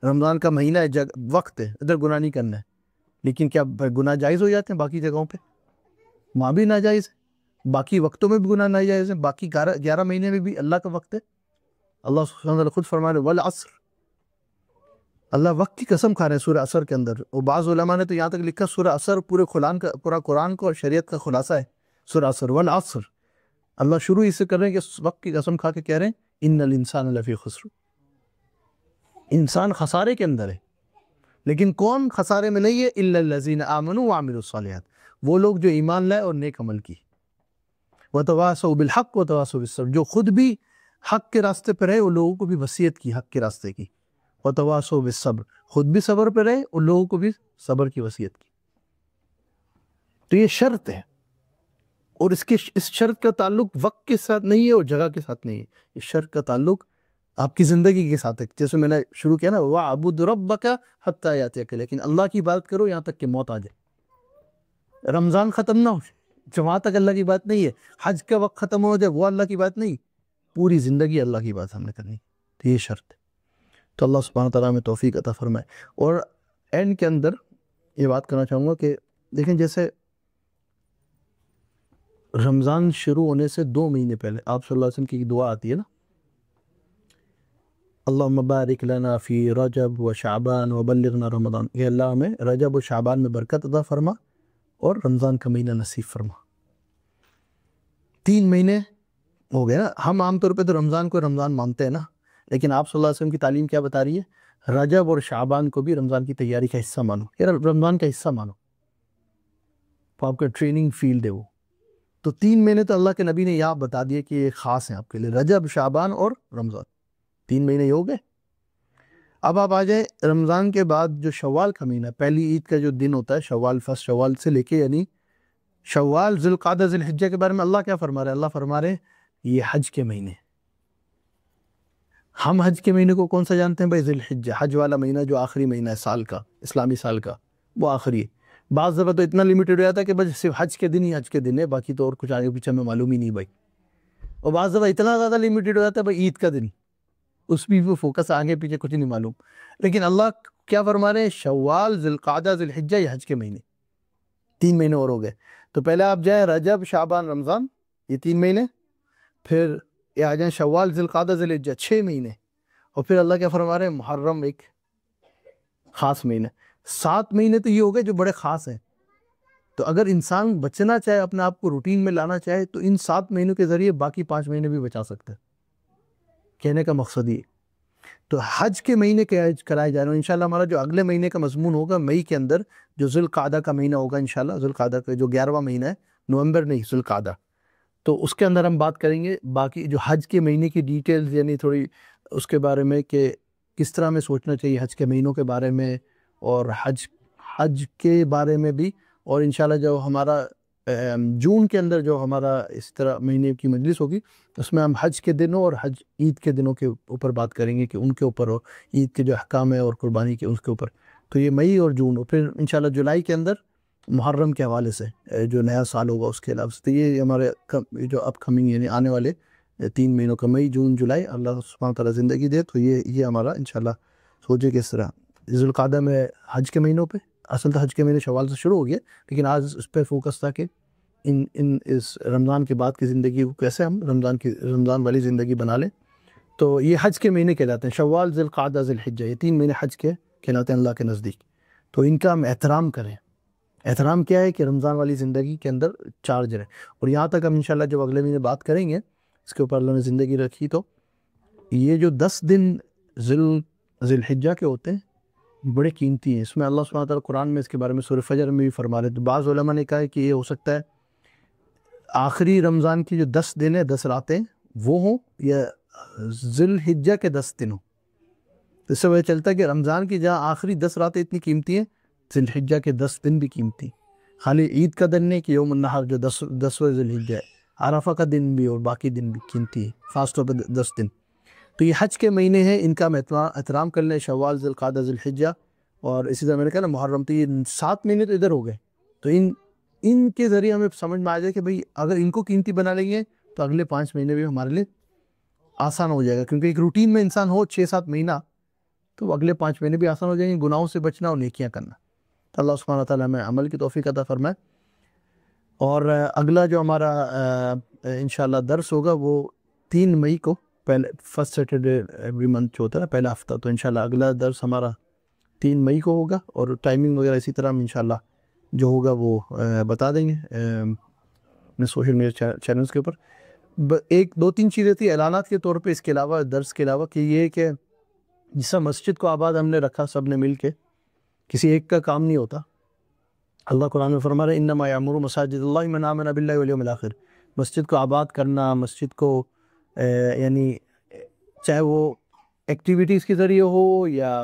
رمضان کا مہینہ ہے، وقت ہے، ادھر گناہ نہیں کرنا ہے، لیکن کیا گناہ جائز ہو جاتے ہیں باقی جگہوں پہ؟ وہاں بھی ناجائز ہے، باقی وقتوں میں بھی گناہ ناجائز ہے، باقی 11 مہینے میں بھی اللہ کا وقت ہے۔ اللہ سبحانہ وتعالی خود فرما رہے والعصر، اللہ وقت کی قسم کھا رہے ہیں سورہ عصر کے اندر، اور بعض علماء نے تو یہاں تک لکھا سورہ عصر پورا قرآن کو اور شریعت کا خلاصہ ہے، سورہ عصر والعصر۔ اللہ شروع اس سے کر رہے ہیں کہ اس وقت کی قسم کھا کے کہہ رہے ہیں ان الانسان لفی خسر، انسان خسارے کے اندر ہے، لیکن کون خسارے میں نہیں ہے؟ الا الذین آمنوا وعملوا الصالحات، وہ لوگ جو ایمان لائے اور نیک عمل کی، وتواصوا بالحق وتواصوا بالصبر، جو خود بھی حق کے راستے پہ رہے، وہ لوگوں کو بھی وصیت کی حق کے راستے کی، وتواصوا بالصبر، خود بھی صبر پہ رہے اور لوگوں کو بھی صبر کی وصیت کی۔ تو یہ شرط ہے، اور اس شرط کا تعلق وقت کے ساتھ نہیں ہے اور جگہ کے ساتھ نہیں ہے، اس شرط کا تعلق آپ کی زندگی کے ساتھ ہے۔ جیسے میں نے شروع کیا نا وَاعْبُدْ رَبَّكَ حَتَّى يَأْتِيَكَ، لیکن اللہ کی بات کرو یہاں تک کہ موت آ جائے، رمضان ختم نہ ہو جو وہاں تک اللہ کی بات نہیں ہے، حج کا وقت ختم ہو جائے وہ اللہ کی بات نہیں، پوری زندگی اللہ کی بات ہم نے کرنی، تو یہ شرط ہے۔ تو اللہ سبحانہ تعالیٰ میں توفیق عطا فرمائے۔ اور اینڈ کے اندر یہ بات کرنا چاہوں گا کہ دیکھیں، جیسے رمضان شروع ہونے سے 2 مہینے پہلے آپ صلی اللہ علیہ وسلم کی دعا آتی ہے نا، اللہم بارک لنا فی رجب و شعبان و بلغنا رمضان، کہ اللہ ہمیں رجب و شعبان میں برکت عطا فرما اور رمضان کا مہینہ نصیب فرما۔ 3 مہینے ہو گئے نا، ہم عام طور پہ تو رمضان کو رمضان مانتے ہیں نا، لیکن آپ صلی اللہ علیہ وسلم کی تعلیم کیا بتا رہی ہے؟ رجب اور شعبان کو بھی رمضان کی تیاری کا حصہ مانو، یار رمضان کا حصہ مانو، تو آپ کا ٹریننگ فیلڈ ہے وہ۔ تو 3 مہینے تو اللہ کے نبی نے یہاں بتا دیے کہ یہ خاص ہیں آپ کے لیے، رجب، شعبان اور رمضان، 3 مہینے ہو گئے۔ اب آپ آ جائیں رمضان کے بعد جو شوال کا مہینہ، پہلی عید کا جو دن ہوتا ہے شوال، فرسٹ شوال سے لے کے، یعنی شوال، ذی القعدہ، ذی الحجہ کے بارے میں اللہ کیا فرما رہے ہیں؟ اللہ فرما رہے ہیں یہ حج کے مہینے۔ ہم حج کے مہینے کو کون سا جانتے ہیں بھائی؟ ذی الحجہ، حج والا مہینہ جو آخری مہینہ ہے سال کا، اسلامی سال کا، وہ آخری ہے۔ بعض دفعہ تو اتنا لیمیٹڈ ہو جاتا ہے کہ بس صرف حج کے دن ہی حج کے دن ہے، باقی تو اور کچھ آگے پیچھے ہمیں معلوم ہی نہیں بھائی۔ اور بعض دفعہ اتنا زیادہ لیمیٹڈ ہو جاتا ہے بھائی عید کا دن، اس بھی وہ فوکس آگے پیچھے کچھ نہیں معلوم۔ لیکن اللہ کیا فرما رہے ہیں؟ شوال، ذی القعدہ، ذی الحجہ، یہ حج کے مہینے، 3 مہینے اور ہو گئے۔ تو پہلے آپ جائیں رجب، شعبان، رمضان، یہ 3 مہینے، پھر یہ آ جائیں شوال، ذی القعدہ، ذی الحجہ، 6 مہینے، اور پھر اللہ کیا فرما رہے ہیں؟ محرم، ایک خاص مہینہ۔ 7 مہینے تو یہ ہو گئے جو بڑے خاص ہیں۔ تو اگر انسان بچنا چاہے، اپنے آپ کو روٹین میں لانا چاہے، تو ان 7 مہینوں کے ذریعے باقی 5 مہینے بھی بچا سکتے ہیں۔ کہنے کا مقصد یہ، تو حج کے مہینے کرائے جا رہے ہیں انشاءاللہ. ہمارا جو اگلے مہینے کا مضمون ہوگا مئی کے اندر، جو ذی القعدہ کا مہینہ ہوگا انشاءاللہ، ذی القعدہ کا جو 11واں مہینہ ہے، نومبر نہیں ذی القعدہ، تو اس کے اندر ہم بات کریں گے باقی جو حج کے مہینے کی ڈیٹیلز، یعنی تھوڑی اس کے بارے میں کہ کس طرح ہمیں سوچنا چاہیے حج کے مہینوں کے بارے میں، اور حج کے بارے میں بھی. اور انشاءاللہ جو ہمارا جون کے اندر جو ہمارا اس طرح مہینے کی مجلس ہوگی، اس میں ہم حج کے دنوں اور حج عید کے دنوں کے اوپر بات کریں گے کہ ان کے اوپر، اور عید کے جو احکام ہے اور قربانی کے اس کے اوپر. تو یہ مئی اور جون، اور پھر انشاءاللہ جولائی کے اندر محرم کے حوالے سے جو نیا سال ہوگا اس کے علاوہ سے. تو یہ ہمارے جو اپ کمنگ یعنی آنے والے 3 مہینوں کا، مئی جون جولائی، اللہ سبحانہ تعالیٰ زندگی دے تو یہ ہمارا انشاءاللہ سوچے کس طرح. ذی القعدہ میں حج کے مہینوں پہ، اصل تو حج کے مہینے شوال سے شروع ہو گیا، لیکن آج اس پہ فوکس تھا کہ اس رمضان کے بعد کی زندگی کو کیسے ہم رمضان والی زندگی بنا لیں. تو یہ حج کے مہینے کہلاتے ہیں، شوال، ذی القعدہ، ذی الحجہ، یہ 3 مہینے حج کے کہلاتے ہیں اللہ کے نزدیک. تو ان کا ہم احترام کریں. احترام کیا ہے کہ رمضان والی زندگی کے اندر چارج رہیں. اور یہاں تک ہم انشاءاللہ جب اگلے مہینے بات کریں گے اس کے اوپر اللہ نے زندگی رکھی، تو یہ جو 10 دن ذی الحجہ کے ہوتے ہیں بڑے قیمتی ہیں. اس میں اللہ سبحانہ تعالیٰ قرآن میں اس کے بارے میں سورہ فجر میں بھی فرما رہے. تو بعض علماء نے کہا ہے کہ یہ ہو سکتا ہے آخری رمضان کی جو 10 دن ہیں، 10 راتیں وہ ہوں، یا ذی الحجہ کے 10 دن ہوں. اس سے پتہ چلتا ہے کہ رمضان کی جہاں آخری 10 راتیں اتنی قیمتی ہیں، ذی الحجہ کے 10 دن بھی قیمتی ہیں. خالی عید کا دن نہیں کہ یوم النحر جو 10ویں ذی الحجہ ہے، عرفہ کا دن بھی اور باقی دن بھی قیمتی ہے، خاص طور پہ 10 دن. تو یہ حج کے مہینے ہیں، ان کا ہم احترام کر لیں، شوال، ذی القعدہ، ذی الحجہ، اور اسی طرح میں نے کہا نا محرم. تو یہ 7 مہینے تو ادھر ہو گئے. تو ان کے ذریعے ہمیں سمجھ میں آ جائے کہ بھئی اگر ان کو قیمتی بنا لیں گے تو اگلے 5 مہینے بھی ہمارے لیے آسان ہو جائے گا. کیونکہ ایک روٹین میں انسان ہو 6-7 مہینہ، تو اگلے 5 مہینے بھی آسان ہو جائیں گے، گناہوں سے بچنا اور نیکیاں کرنا. تو اللہ سبحانہ تعالیٰ ہمیں عمل کی توفیق عطا فرمائے. اور اگلا جو ہمارا انشاءاللہ درس ہوگا وہ 3 مئی کو، پہلے فرسٹ سیٹرڈے ایوری منتھ جو ہوتا ہے نا، پہلا ہفتہ. تو انشاءاللہ اگلا درس ہمارا 3 مئی کو ہوگا، اور ٹائمنگ وغیرہ اسی طرح ہم انشاءاللہ جو ہوگا وہ بتا دیں گے اپنے سوشل میڈیا چینلز کے اوپر. 1-2-3 چیزیں تھی اعلانات کے طور پہ اس کے علاوہ، درس کے علاوہ، کہ یہ کہ جس طرح مسجد کو آباد ہم نے رکھا سب نے مل کے، کسی ایک کا کام نہیں ہوتا. اللہ قرآن میں فرما رہے ہیں انما یعمر مساجد اللہ من آمن باللہ والیوم الآخر. مسجد کو آباد کرنا، مسجد کو یعنی چاہے وہ ایکٹیویٹیز کے ذریعے ہو یا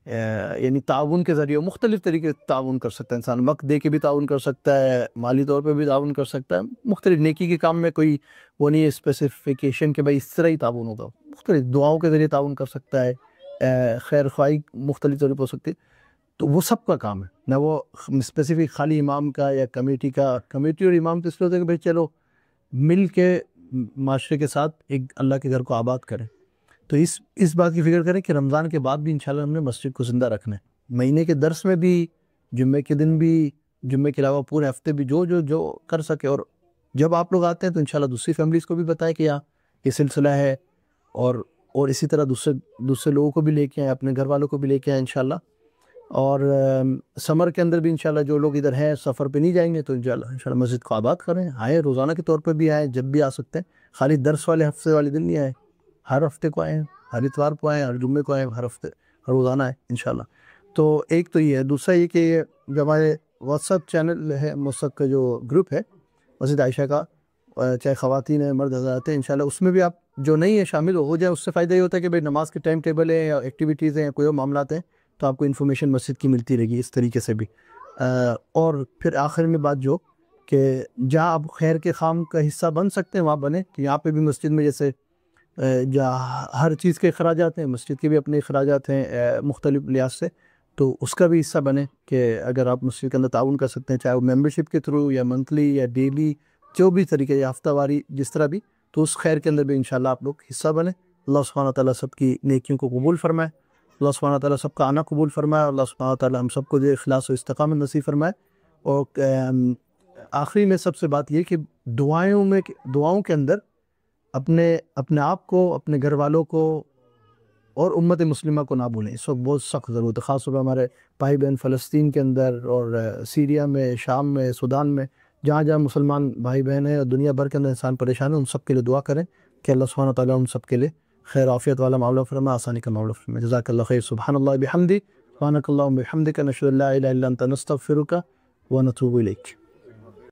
یعنی تعاون کے ذریعے، مختلف طریقے سے تعاون کر سکتا ہے انسان. وقت دے کے بھی تعاون کر سکتا ہے، مالی طور پہ بھی تعاون کر سکتا ہے. مختلف نیکی کے کام میں کوئی وہ نہیں ہے اسپیسیفیکیشن کہ بھائی اس طرح ہی تعاون ہوگا. مختلف دعاؤں کے ذریعے تعاون کر سکتا ہے، خیر خواہی مختلف طور پہ ہو سکتی ہے. تو وہ سب کا کام ہے، نہ وہ اسپیسیفک خالی امام کا یا کمیٹی کا. کمیٹی اور امام تو اس لیے ہوتا ہے کہ بھائی چلو مل کے معاشرے کے ساتھ ایک اللہ کے گھر کو آباد کریں. تو اس بات کی فکر کریں کہ رمضان کے بعد بھی انشاءاللہ ہم نے مسجد کو زندہ رکھنا ہے. مہینے کے درس میں بھی، جمعے کے دن بھی، جمعے کے علاوہ پورے ہفتے بھی جو کر سکے. اور جب آپ لوگ آتے ہیں تو انشاءاللہ دوسری فیملیز کو بھی بتائیں کہ یہاں یہ سلسلہ ہے، اور اسی طرح دوسرے لوگوں کو بھی لے کے آئیں، اپنے گھر والوں کو بھی لے کے آئیں انشاءاللہ. اور سمر کے اندر بھی انشاءاللہ جو لوگ ادھر ہیں سفر پہ نہیں جائیں گے تو انشاءاللہ مسجد کو آباد کریں. آئیں روزانہ کے طور پہ بھی آئیں، جب بھی آ سکتے ہیں. خالی درس والے ہفتے والے دن نہیں آئیں، ہر ہفتے کو آئیں، ہر اتوار کو آئیں، ہر جمعے کو آئیں، ہر ہفتے، ہر روزانہ آئیں انشاءاللہ. تو ایک تو یہ ہے. دوسرا یہ کہ جو ہمارے واٹس ایپ چینل ہے، موثق کا جو گروپ ہے مسجد عائشہ کا، چاہے خواتین ہیں مرد حضرات ہیں، انشاءاللہ اس میں بھی آپ جو نہیں ہے شامل ہو جائیں. اس سے فائدہ یہ ہوتا ہے کہ بھائی نماز کے ٹائم ٹیبل ہے یا ایکٹیویٹیز ہیں یا کوئی اور معاملات ہیں تو آپ کو انفارمیشن مسجد کی ملتی رہے گی اس طریقے سے بھی. اور پھر آخر میں بات جو کہ جہاں آپ خیر کے کام کا حصہ بن سکتے ہیں وہاں بنیں. کہ یہاں پہ بھی مسجد میں جیسے جہاں ہر چیز کے اخراجات ہیں، مسجد کے بھی اپنے اخراجات ہیں مختلف لحاظ سے، تو اس کا بھی حصہ بنیں. کہ اگر آپ مسجد کے اندر تعاون کر سکتے ہیں، چاہے وہ ممبرشپ کے تھرو یا منتھلی یا ڈیلی، جو بھی طریقے یا ہفتہ واری جس طرح بھی، تو اس خیر کے اندر بھی انشاءاللہ آپ لوگ حصہ بنیں. اللہ سبحانہ تعالیٰ سب کی نیکیوں کو قبول فرمائے، اللہ سبحانہ تعالیٰ سب کا آنا قبول فرمائے، اللہ سبحانہ تعالیٰ ہم سب کو جو اخلاص و استقامت نصیب فرمائے. اور آخری میں سب سے بات یہ کہ دعاؤں کے اندر اپنے آپ کو، اپنے گھر والوں کو اور امت مسلمہ کو نہ بھولیں. اس وقت بہت سخت ضرورت ہے، خاص طور پہ ہمارے بھائی بہن فلسطین کے اندر اور سیریا میں، شام میں، سودان میں، جہاں جہاں مسلمان بھائی بہن ہیں اور دنیا بھر کے اندر انسان پریشان ہیں، ان سب کے لیے دعا کریں کہ اللہ سبحانہ تعالیٰ ان سب کے لیے خیر عافیت والا معاملہ فرما، آسانی کا معاملہ فرما. جزاک اللہ خیر. سبحان اللہ بحمدی، سبحانک اللہم بحمدک، نشہد ان لا الہ الا انت، نستغفرک ونتوب الیک.